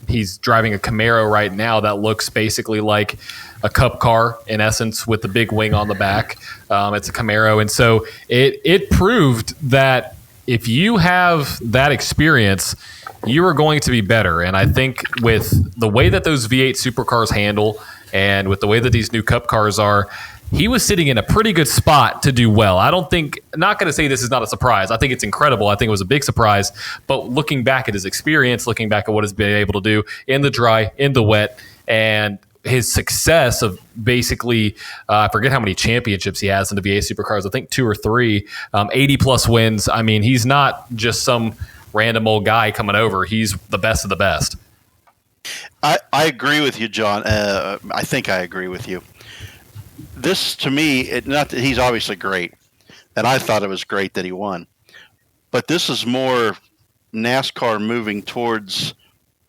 he's driving a Camaro right now that looks basically like a Cup car in essence, with the big wing on the back. It's a Camaro, and so it proved that if you have that experience, you are going to be better. And I think with the way that those V8 supercars handle, and with the way that these new Cup cars are, he was sitting in a pretty good spot to do well. Not going to say this is not a surprise. I think it's incredible. I think it was a big surprise. But looking back at his experience, looking back at what he's been able to do in the dry, in the wet, and his success of basically, I forget how many championships he has in the VA Supercars. I think 2 or 3, 80 plus wins. I mean, he's not just some random old guy coming over. He's the best of the best. I agree with you, John. I think I agree with you. This, to me, not that he's obviously great, and I thought it was great that he won. But this is more NASCAR moving towards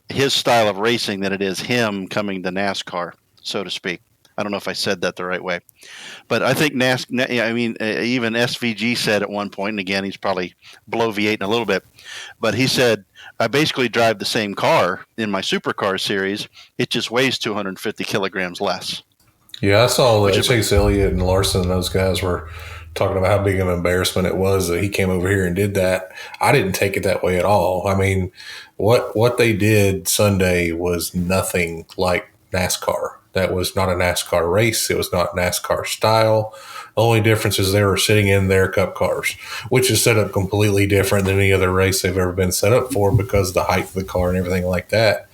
his style of racing than it is him coming to NASCAR, so to speak. I don't know if I said that the right way. But I think even SVG said at one point, and again, he's probably below V8 in a little bit, but he said, I basically drive the same car in my supercar series. It just weighs 250 kilograms less. Yeah, I saw that Chase Elliott and Larson and those guys were talking about how big of an embarrassment it was that he came over here and did that. I didn't take it that way at all. I mean, what they did Sunday was nothing like NASCAR. That was not a NASCAR race. It was not NASCAR style. The only difference is they were sitting in their cup cars, which is set up completely different than any other race they've ever been set up for because of the height of the car and everything like that.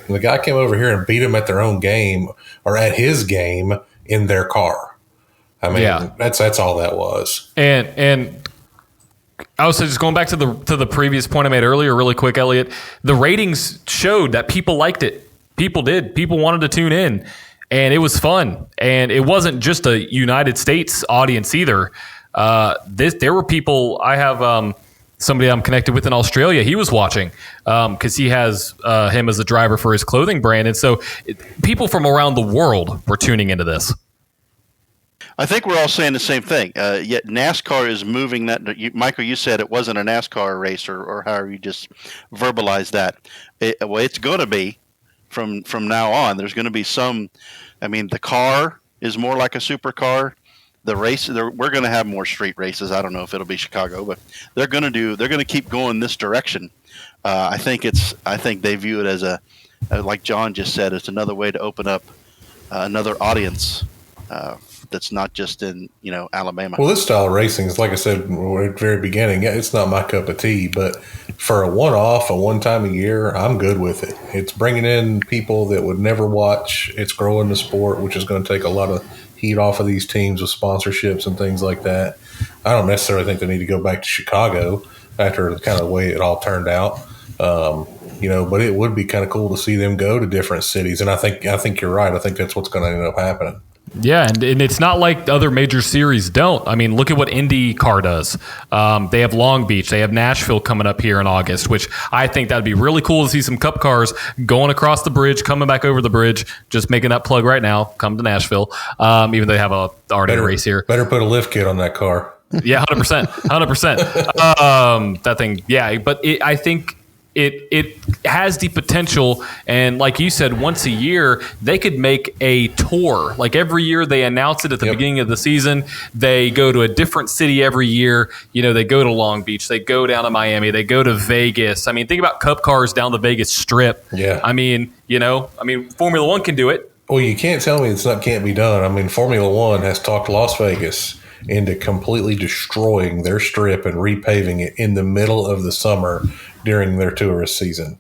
And the guy came over here and beat him at their own game or at his game in their car. I mean, that's all that was. And I was just going back to the previous point I made earlier, really quick, Elliot. The ratings showed that people liked it. People did. People wanted to tune in, and it was fun. And it wasn't just a United States audience either. There were people. I have somebody I'm connected with in Australia. He was watching because he has him as a driver for his clothing brand, and so people from around the world were tuning into this. I think we're all saying the same thing. Yet NASCAR is moving that. Michael, you said it wasn't a NASCAR race, or however you just verbalized that. It's going to be from now on. There's going to be some. I mean, the car is more like a supercar. The race, we're going to have more street races. I don't know if it'll be Chicago, but they're going to keep going this direction. I think they view it as like John just said, it's another way to open up another audience. That's not just in Alabama. Well, this style of racing is, like I said at the very beginning, it's not my cup of tea, but for a one time a year, I'm good with it. It's bringing in people that would never watch. It's growing the sport, which is going to take a lot of heat off of these teams with sponsorships and things like that. I don't necessarily think they need to go back to Chicago after the kind of way it all turned out. But it would be kind of cool to see them go to different cities. And I think you're right. I think that's what's going to end up happening. Yeah, and it's not like other major series don't. I mean, look at what IndyCar does. They have Long Beach. They have Nashville coming up here in August, which I think that would be really cool to see some Cup cars going across the bridge, coming back over the bridge. Just making that plug right now. Come to Nashville, even though they have already a race here. Better put a lift kit on that car. Yeah, 100%. That thing, yeah. But I think it has the potential, and like you said, once a year they could make a tour. Like every year they announce it at the beginning of the season. They go to a different city every year. They go to Long Beach, they go down to Miami, they go to Vegas. I mean, think about Cup cars down the Vegas Strip. Yeah. I mean, Formula One can do it. Well, you can't tell me can't be done. I mean, Formula One has talked Las Vegas into completely destroying their strip and repaving it in the middle of the summer during their tourist season.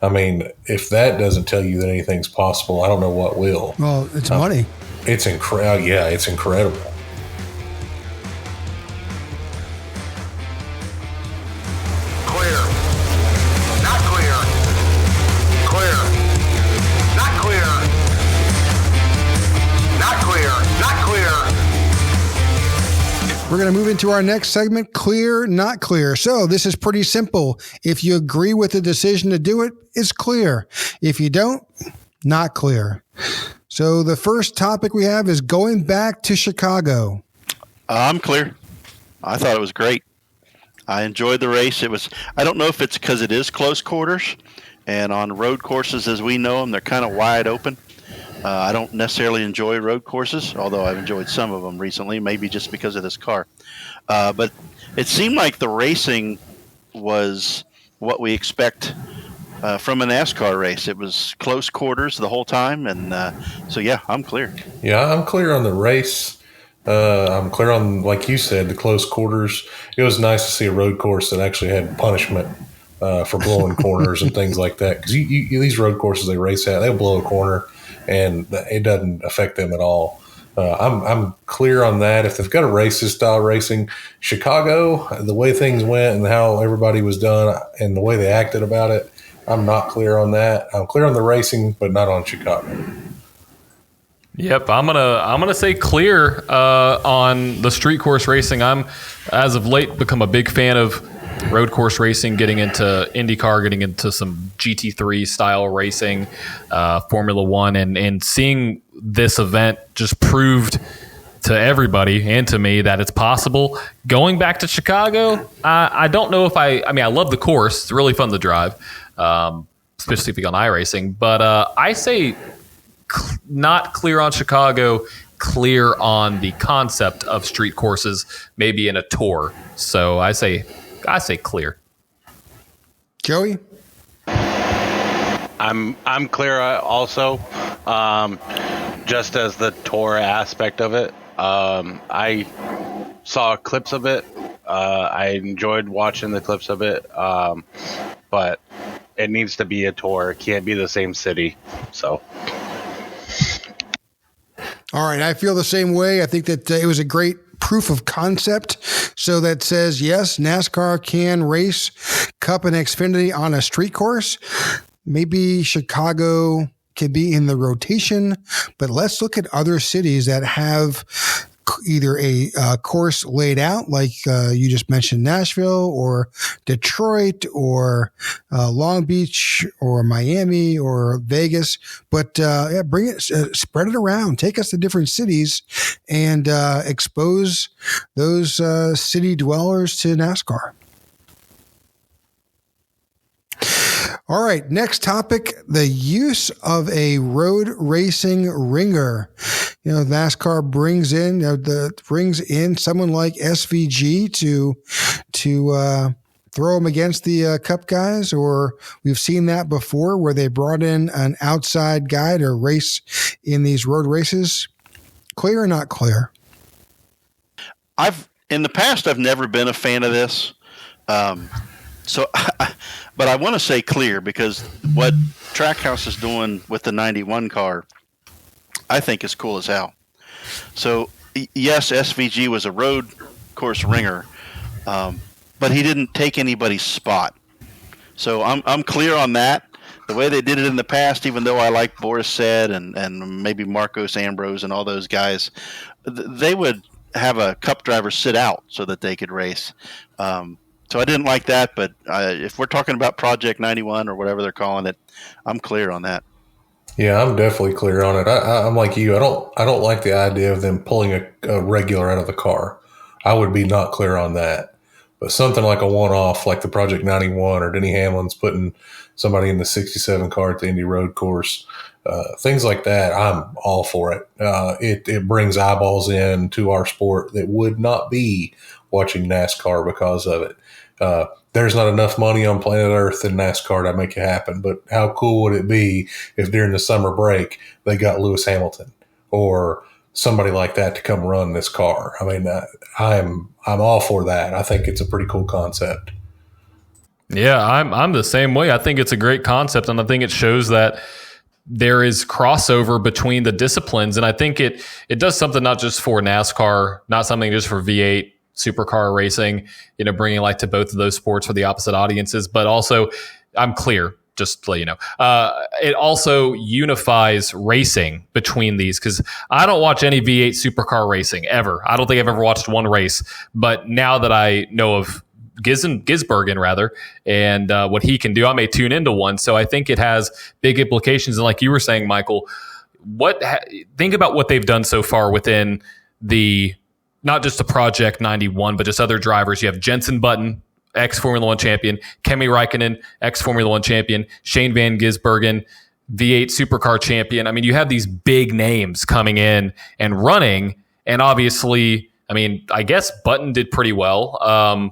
I mean, if that doesn't tell you that anything's possible, I don't know what will. Well, it's money. It's incredible. Yeah, it's incredible. Clear. Not clear. Clear. Not clear. Not clear. Not clear. We're going to move into our next segment, clear, not clear. So this is pretty simple. If you agree with the decision to do it, it's clear. If you don't, not clear. So the first topic we have is going back to Chicago. I'm clear. I thought it was great. I enjoyed the race. I don't know if it's because it is close quarters, and on road courses as we know them, they're kind of wide open. I don't necessarily enjoy road courses, although I've enjoyed some of them recently, maybe just because of this car. But it seemed like the racing was what we expect from a NASCAR race. It was close quarters the whole time, and so, yeah, I'm clear. Yeah, I'm clear on the race. I'm clear on, like you said, the close quarters. It was nice to see a road course that actually had punishment for blowing corners and things like that. Because these road courses they race at, they'll blow a corner and it doesn't affect them at all. I'm clear on that. If they've got to race this style racing, Chicago, the way things went and how everybody was done and the way they acted about it, I'm not clear on that. I'm clear on the racing, but not on Chicago. Yep, I'm gonna say clear on the street course racing. I'm, as of late, become a big fan of road course racing, getting into IndyCar, getting into some GT3 style racing, Formula One, and seeing this event just proved to everybody and to me that it's possible. Going back to Chicago, I don't know if I love the course. It's really fun to drive, especially if you go on iRacing. But I say not clear on Chicago, clear on the concept of street courses, maybe in a tour. So I say clear. Joey? I'm clear also, just as the tour aspect of it. I saw clips of it. I enjoyed watching the clips of it, but it needs to be a tour. It can't be the same city. So. All right, I feel the same way. I think that it was a great proof of concept. So that says, yes, NASCAR can race Cup and Xfinity on a street course. Maybe Chicago can be in the rotation, but let's look at other cities that have either a course laid out, like you just mentioned, Nashville or Detroit or Long Beach or Miami or Vegas. But bring it, spread it around. Take us to different cities and expose those city dwellers to NASCAR. All right, next topic, the use of a road racing ringer. You know, NASCAR brings in someone like SVG to throw them against the Cup guys, or we've seen that before where they brought in an outside guy to race in these road races. Clear or not clear? In the past, I've never been a fan of this. But I want to say clear, because what Trackhouse is doing with the 91 car, I think is cool as hell. So yes, SVG was a road course ringer, but he didn't take anybody's spot. So I'm clear on that. The way they did it in the past, even though I like Boris Said and maybe Marcos Ambrose and all those guys, they would have a Cup driver sit out so that they could race. So I didn't like that, but if we're talking about Project 91 or whatever they're calling it, I'm clear on that. Yeah, I'm definitely clear on it. I'm like you. I don't like the idea of them pulling a regular out of the car. I would be not clear on that. But something like a one-off, like the Project 91 or Denny Hamlin's putting somebody in the 67 car at the Indy Road course, things like that, I'm all for it. It brings eyeballs in to our sport that would not be watching NASCAR because of it. There's not enough money on planet Earth in NASCAR to make it happen, but how cool would it be if during the summer break they got Lewis Hamilton or somebody like that to come run this car? I mean, I'm all for that. I think it's a pretty cool concept. Yeah, I'm the same way. I think it's a great concept, and I think it shows that there is crossover between the disciplines, and I think it does something not just for NASCAR, not something just for V8 supercar racing, bringing light to both of those sports for the opposite audiences, but also, I'm clear, just to let you know, it also unifies racing between these, because I don't watch any V8 supercar racing ever. I don't think I've ever watched one race, but now that I know of Gisbergen rather, and what he can do, I may tune into one. So I think it has big implications. And like you were saying, Michael, think about what they've done so far within not just the Project 91, but just other drivers. You have Jenson Button, ex-Formula One champion, Kimi Räikkönen, ex-Formula One champion, Shane Van Gisbergen, V8 supercar champion. I mean, you have these big names coming in and running, and obviously, I mean, I guess Button did pretty well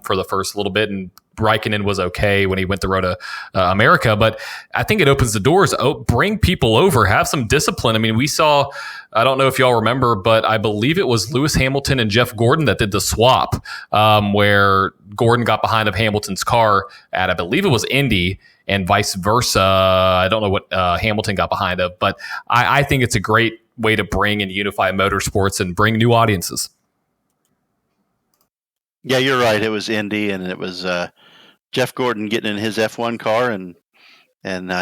for the first little bit, and Raikkonen was okay when he went the road to America, but I think it opens the doors. Bring people over, have some discipline. I mean, we saw, I don't know if y'all remember, but I believe it was Lewis Hamilton and Jeff Gordon that did the swap, where Gordon got behind of Hamilton's car at, I believe it was Indy, and vice versa. I don't know what Hamilton got behind of, but I think it's a great way to bring and unify motorsports and bring new audiences. Yeah, you're right. It was Indy, and it was Jeff Gordon getting in his F1 car, and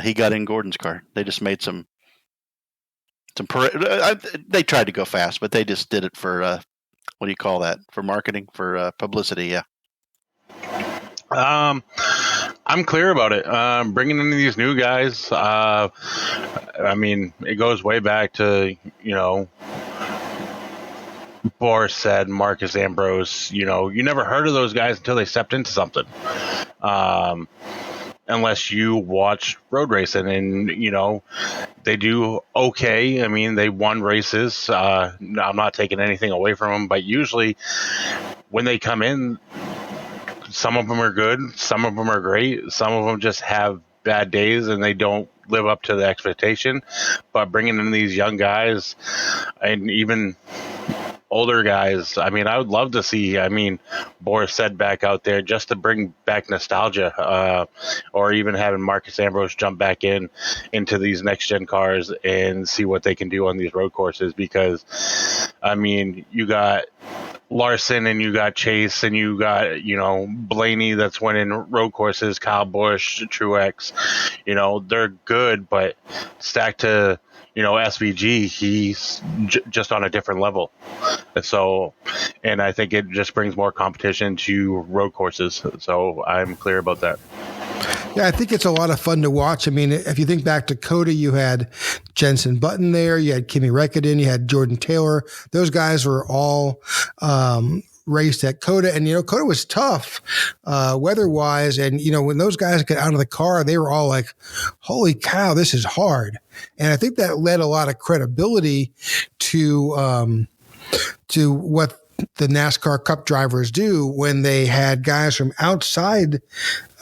he got in Gordon's car. They just made some. They tried to go fast, but they just did it for what do you call that? For marketing, for publicity. Yeah. I'm clear about it. Bringing in these new guys. I mean, it goes way back to Boris said, Marcus Ambrose. You never heard of those guys until they stepped into something. Unless you watch road racing, and they do okay. I mean, they won races. I'm not taking anything away from them, but usually when they come in, some of them are good, some of them are great, some of them just have bad days and they don't live up to the expectation. But bringing in these young guys and even older guys, I mean, I would love to see, Boris said back out there just to bring back nostalgia, or even having Marcus Ambrose jump back into these next gen cars and see what they can do on these road courses. Because, you got Larson and you got Chase and you got, Blaney that's winning road courses, Kyle Busch, Truex, they're good, but stacked to, SVG, he's just on a different level. And I think it just brings more competition to road courses. So I'm clear about that. Yeah, I think it's a lot of fun to watch. I mean, if you think back to COTA, you had Jenson Button there, you had Kimi Räikkönen, you had Jordan Taylor. Those guys were all raced at COTA, and COTA was tough weather-wise. And when those guys got out of the car, they were all like, "Holy cow, this is hard!" And I think that led a lot of credibility to what the NASCAR Cup drivers do when they had guys from outside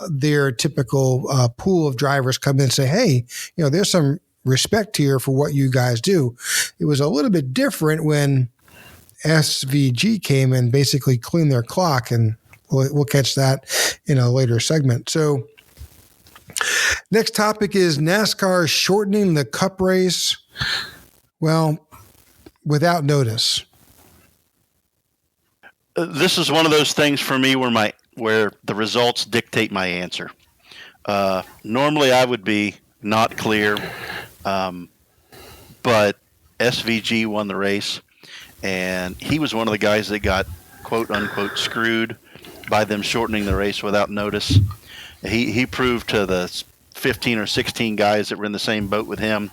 their typical pool of drivers come in and say, "Hey, there's some respect here for what you guys do." It was a little bit different when SVG came and basically cleaned their clock, and we'll catch that in a later segment. So next topic is NASCAR shortening the Cup race, well, without notice. This is one of those things for me where the results dictate my answer. Normally I would be not clear, but SVG won the race, and he was one of the guys that got quote unquote screwed by them shortening the race without notice. He proved to the 15 or 16 guys that were in the same boat with him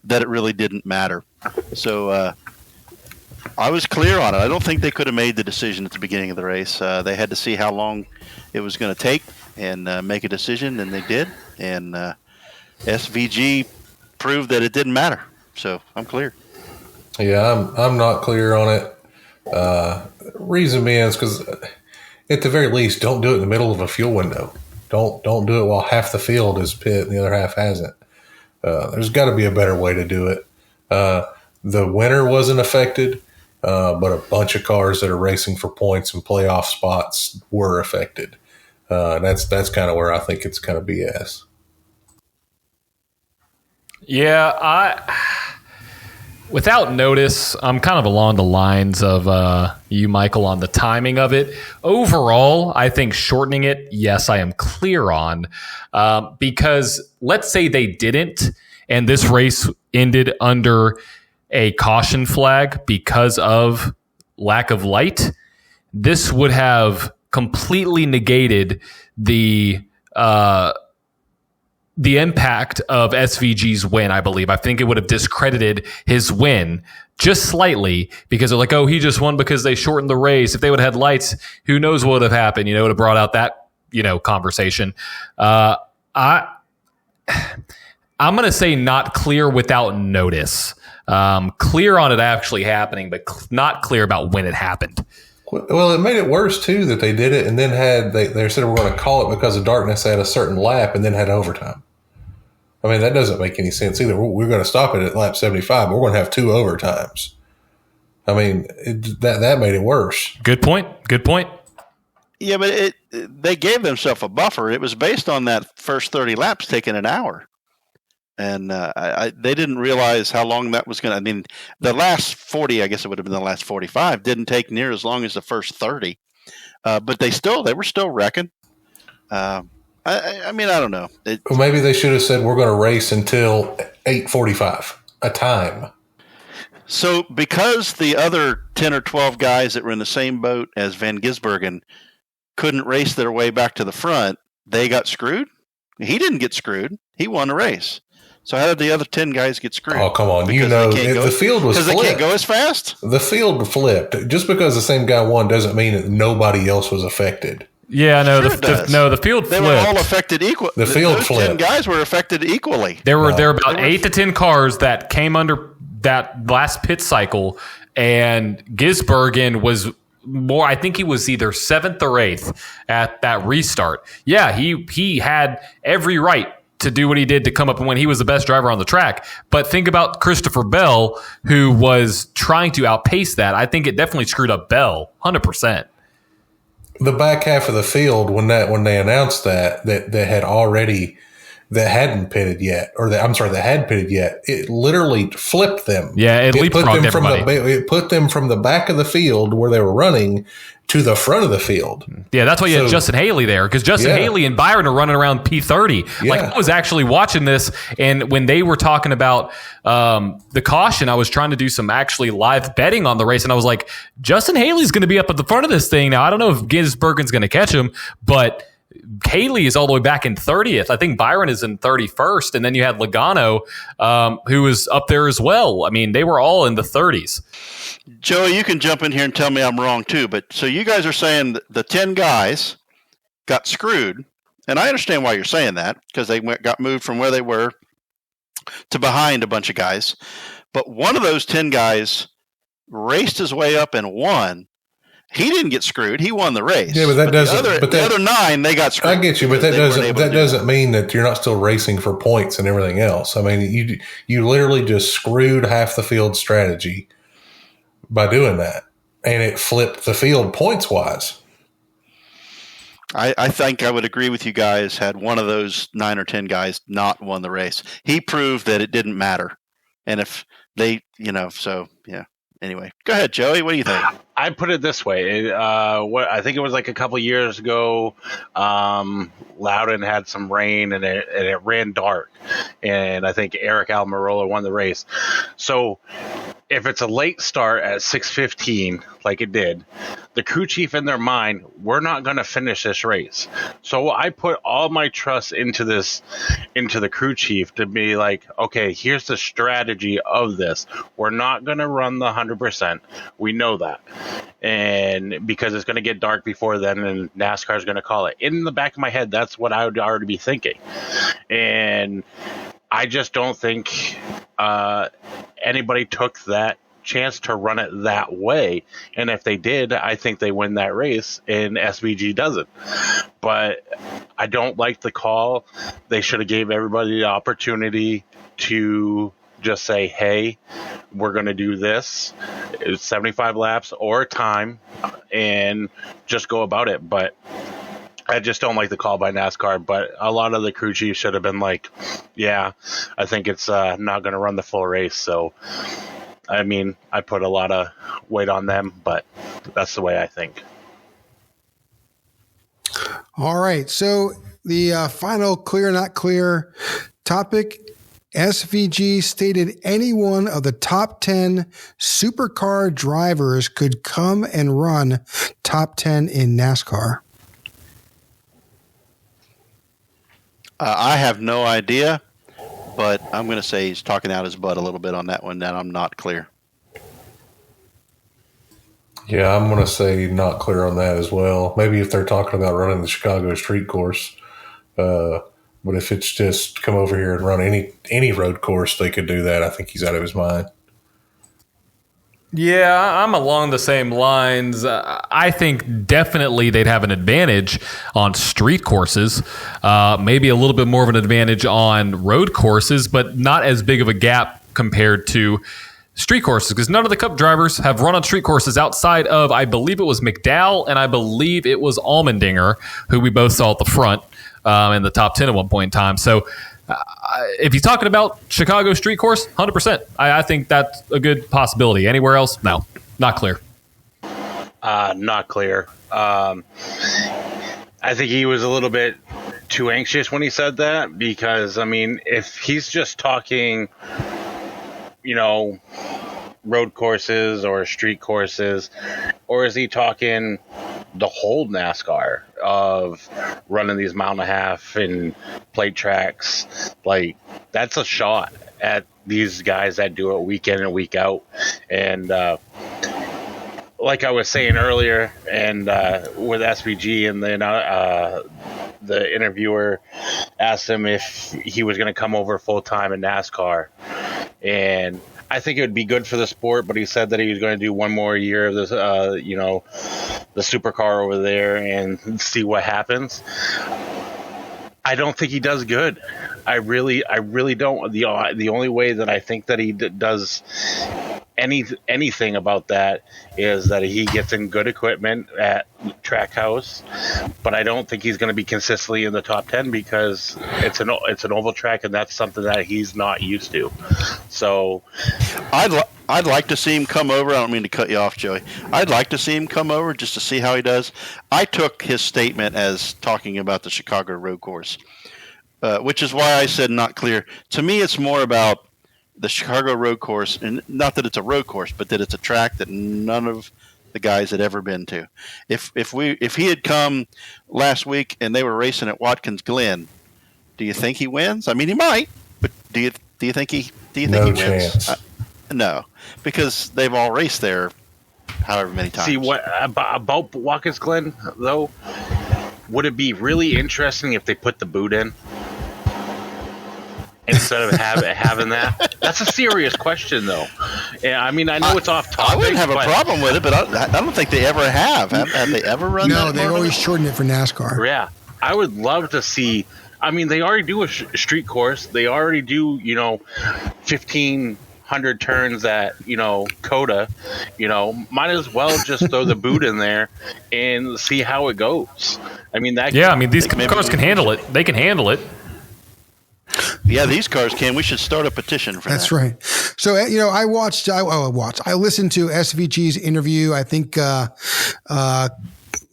that it really didn't matter. So I was clear on it. I don't think they could have made the decision at the beginning of the race. They had to see how long it was going to take and make a decision, and they did. And SVG proved that it didn't matter. So I'm clear. Yeah, I'm not clear on it. Reason being is because at the very least, don't do it in the middle of a fuel window. Don't do it while half the field is pit and the other half hasn't. There's got to be a better way to do it. The winner wasn't affected, but a bunch of cars that are racing for points and playoff spots were affected. That's kind of where I think it's kind of BS. Yeah, without notice, I'm kind of along the lines of you, Michael, on the timing of it. Overall, I think shortening it, yes, I am clear on. Because let's say they didn't, and this race ended under a caution flag because of lack of light, this would have completely negated the impact of SVG's win, I believe. I think it would have discredited his win just slightly because they're like, oh, he just won because they shortened the race. If they would have had lights, who knows what would have happened? It would have brought out that, conversation. I'm going to say not clear without notice. Clear on it actually happening, but not clear about when it happened. Well, it made it worse too that they did it and then they said we're going to call it because of darkness at a certain lap and then had overtime. I mean, that doesn't make any sense either. We're going to stop it at lap 75. But we're going to have 2 overtimes. I mean, that made it worse. Good point. Yeah, but they gave themselves a buffer. It was based on that first 30 laps taking an hour. And they didn't realize how long that was going to. I mean, the last 40, I guess it would have been the last 45, didn't take near as long as the first 30. But they were still wrecking. I mean, I don't know. Well, maybe they should have said we're going to race until 8:45 a time. So because the other 10 or 12 guys that were in the same boat as Van Gisbergen couldn't race their way back to the front, they got screwed? He didn't get screwed. He won the race. So how did the other 10 guys get screwed? Oh, come on. Because the field was flipped. Because they can't go as fast? The field flipped. Just because the same guy won doesn't mean that nobody else was affected. Yeah, no, the field flipped. They were all affected equally. The field flipped. 10 guys were affected equally. There were about 8 to 10 cars that came under that last pit cycle, and Gisbergen was more. I think he was either 7th or 8th at that restart. Yeah, he had every right to do what he did to come up and win. He was the best driver on the track. But think about Christopher Bell, who was trying to outpace that. I think it definitely screwed up Bell, 100%. The back half of the field, when they announced that hadn't pitted yet, that had pitted yet, it literally flipped them. Yeah, it leapfrogged everybody. It put them from the back of the field where they were running to the front of the field. Yeah, that's why you had Justin Haley there, because Justin Haley and Byron are running around P30. Yeah. Like, I was actually watching this, and when they were talking about the caution, I was trying to do some actually live betting on the race, and I was like, Justin Haley's going to be up at the front of this thing. Now, I don't know if Gisbergen's going to catch him, but Haley is all the way back in 30th. I think Byron is in 31st, and then you had Logano, who was up there as well. I mean, they were all in the 30s. Joey, you can jump in here and tell me I'm wrong too, but so you guys are saying that the 10 guys got screwed, and I understand why you're saying that, because they got moved from where they were to behind a bunch of guys, but one of those 10 guys raced his way up and won. He didn't get screwed. He won the race. Yeah, but the other 9, they got screwed. I get you, but that doesn't mean that you're not still racing for points and everything else. I mean, you literally just screwed half the field strategy by doing that, and it flipped the field points wise. I think I would agree with you guys. Had one of those 9 or 10 guys not won the race, he proved that it didn't matter. And if they, so yeah. Anyway, go ahead, Joey. What do you think? I put it this way. I think it was like a couple of years ago. Loudon had some rain and it ran dark, and I think Eric Almirola won the race. So if it's a late start at 6:15, like it did, the crew chief in their mind, we're not going to finish this race. So I put all my trust into the crew chief to be like, okay, here's the strategy of this. We're not going to run the 100%. We know that. And because it's going to get dark before then, and NASCAR is going to call it. In the back of my head, that's what I would already be thinking. And I just don't think anybody took that chance to run it that way. And if they did, I think they win that race, and SVG doesn't. But I don't like the call. They should have gave everybody the opportunity to just say, hey, we're going to do this. It's 75 laps or time, and just go about it. But I just don't like the call by NASCAR. But a lot of the crew chiefs should have been like, yeah, I think it's not going to run the full race. So, I mean, I put a lot of weight on them, but that's the way I think. All right. So the final clear, not clear topic. SVG stated any one of the top 10 supercar drivers could come and run top 10 in NASCAR. I have no idea, but I'm going to say he's talking out his butt a little bit on that one. That I'm not clear. Yeah, I'm going to say not clear on that as well. Maybe if they're talking about running the Chicago street course, but if it's just come over here and run any road course, they could do that. I think he's out of his mind. Yeah, I'm along the same lines. I think definitely they'd have an advantage on street courses, maybe a little bit more of an advantage on road courses, but not as big of a gap compared to street courses, because none of the Cup drivers have run on street courses outside of, I believe it was McDowell and I believe it was Allmendinger, who we both saw at the front in the top 10 at one point in time. So if you're talking about Chicago street course, 100%. I think that's a good possibility. Anywhere else? No, not clear. Not clear. I think he was a little bit too anxious when he said that, because, I mean, if he's just talking, road courses or street courses, or is he talking the whole NASCAR of running these mile and a half and plate tracks? Like, that's a shot at these guys that do it week in and week out. And like I was saying earlier, and with SVG, and then the interviewer asked him if he was going to come over full time in NASCAR, and I think it would be good for the sport, but he said that he was going to do one more year of this, the supercar over there and see what happens. I don't think he does good. I really don't. The only way that I think that he does anything about that is that he gets in good equipment at Trackhouse, but I don't think he's going to be consistently in the top 10 because it's an oval track, and that's something that he's not used to. So I'd like to see him come over. I don't mean to cut you off, Joey. I'd like to see him come over just to see how he does. I took his statement as talking about the Chicago road course, which is why I said not clear. To me, it's more about the Chicago road course, and not that it's a road course, but that it's a track that none of the guys had ever been to. If he had come last week and they were racing at Watkins Glen, do you think he wins? I mean, he might, but do you think he wins? No, because they've all raced there however many times. See, what about Watkins Glen though? Would it be really interesting if they put the boot in instead of having that? That's a serious question, though. Yeah, I mean, I know it's off topic. I wouldn't have a problem with it, but I don't think they ever have. Have they ever run that? No, they always shorten it for NASCAR. Yeah, I would love to see. I mean, they already do a street course. They already do, 1,500 turns at, COTA. Might as well just throw the boot in there and see how it goes. I mean, these cars can handle it. They can handle it. Yeah, these cars can. We should start a petition for that. That's right. So, I listened to SVG's interview. I think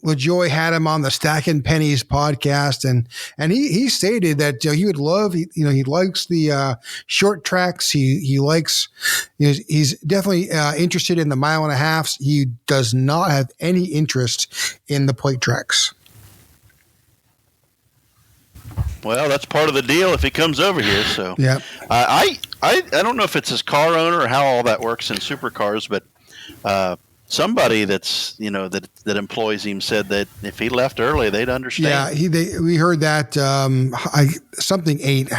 LaJoy had him on the Stacking Pennies podcast, and he stated that he would love, he likes the short tracks. He likes, he's definitely interested in the mile and a half. He does not have any interest in the plate tracks. Well, that's part of the deal if he comes over here. So yeah, I don't know if it's his car owner or how all that works in supercars, but somebody that's that employs him said that if he left early, they'd understand. Yeah, we heard that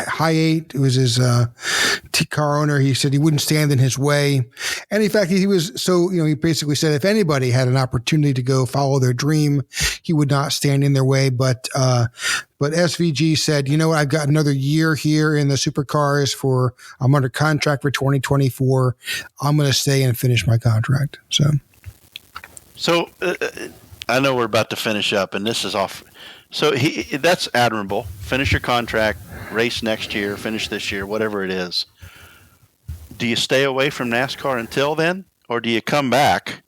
high 8 was his car owner. He said he wouldn't stand in his way, and in fact, he was he basically said if anybody had an opportunity to go follow their dream, he would not stand in their way. But SVG said, I've got another year here in the supercars I'm under contract for 2024. I'm going to stay and finish my contract. So I know we're about to finish up, and this is off. So that's admirable. Finish your contract, race next year, finish this year, whatever it is. Do you stay away from NASCAR until then, or do you come back,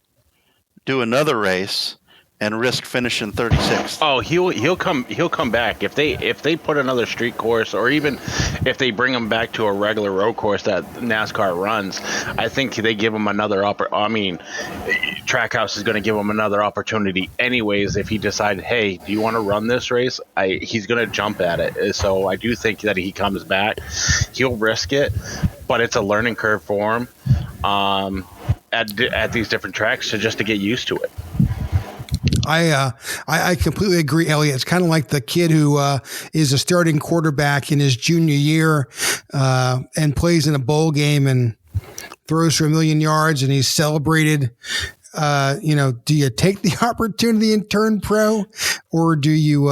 do another race, and risk finishing 36th? Oh, he'll come back if they put another street course, or even if they bring him back to a regular road course that NASCAR runs. I think they give him another Trackhouse is going to give him another opportunity anyways. If he decided, hey, do you want to run this race? He's going to jump at it. So I do think that he comes back, he'll risk it, but it's a learning curve for him at these different tracks to get used to it. I completely agree, Elliot. It's kind of like the kid who is a starting quarterback in his junior year and plays in a bowl game and throws for 1,000,000 yards and he's celebrated. Do you take the opportunity and turn pro, or do you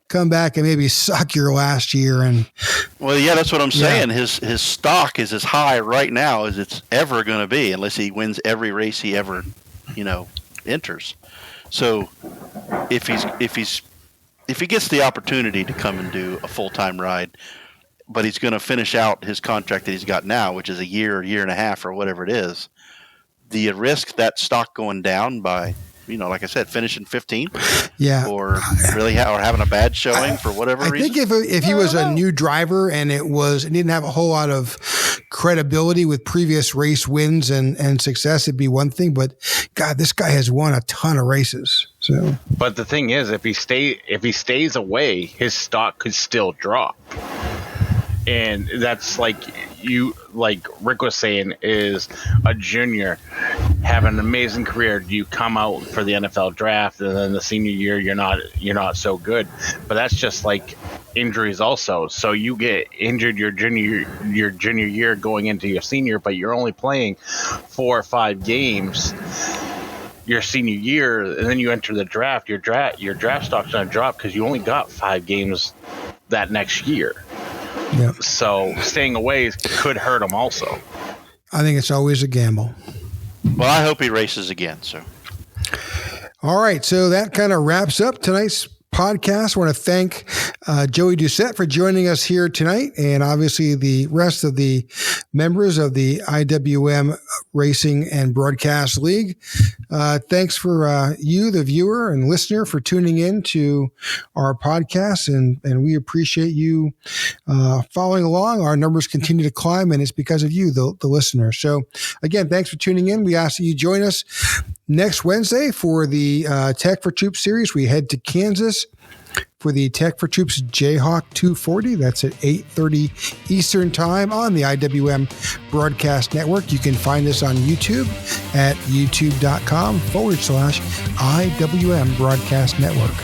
come back and maybe suck your last year? And well, yeah, that's what I'm saying. His stock is as high right now as it's ever going to be, unless he wins every race he ever, enters. So if he gets the opportunity to come and do a full-time ride, but he's going to finish out his contract that he's got now, which is a year and a half, or whatever it is, do you risk that stock going down by, like I said, finishing 15th? Yeah. Or really or having a bad showing for whatever reason? I think if he was a new driver and it didn't have a whole lot of credibility with previous race wins and success, it'd be one thing. But God, this guy has won a ton of races. So, but the thing is, if he stays away, his stock could still drop. And that's like Rick was saying, is a junior, have an amazing career. You come out for the NFL draft, and then the senior year you're not so good. But that's just like injuries also. So you get injured your junior year going into your senior, but you're only playing 4 or 5 games your senior year, and then you enter the draft. Your draft stock's gonna drop because you only got 5 games that next year. Yeah. So staying away could hurt him also. I think it's always a gamble. Well, I hope he races again. So, all right. So that kind of wraps up tonight's podcast. I want to thank Joey Doucette for joining us here tonight, and obviously the rest of the members of the IWM Racing and Broadcast League. Thanks for you, the viewer and listener, for tuning in to our podcast, and we appreciate you following along. Our numbers continue to climb, and it's because of you, the listener. So again, thanks for tuning in. We ask that you join us next Wednesday for the Tech4Troops series. We head to Kansas for the Tech4Troops Jayhawk 240. That's at 8:30 Eastern Time on the IWM Broadcast Network. You can find us on YouTube at youtube.com/IWM Broadcast Network.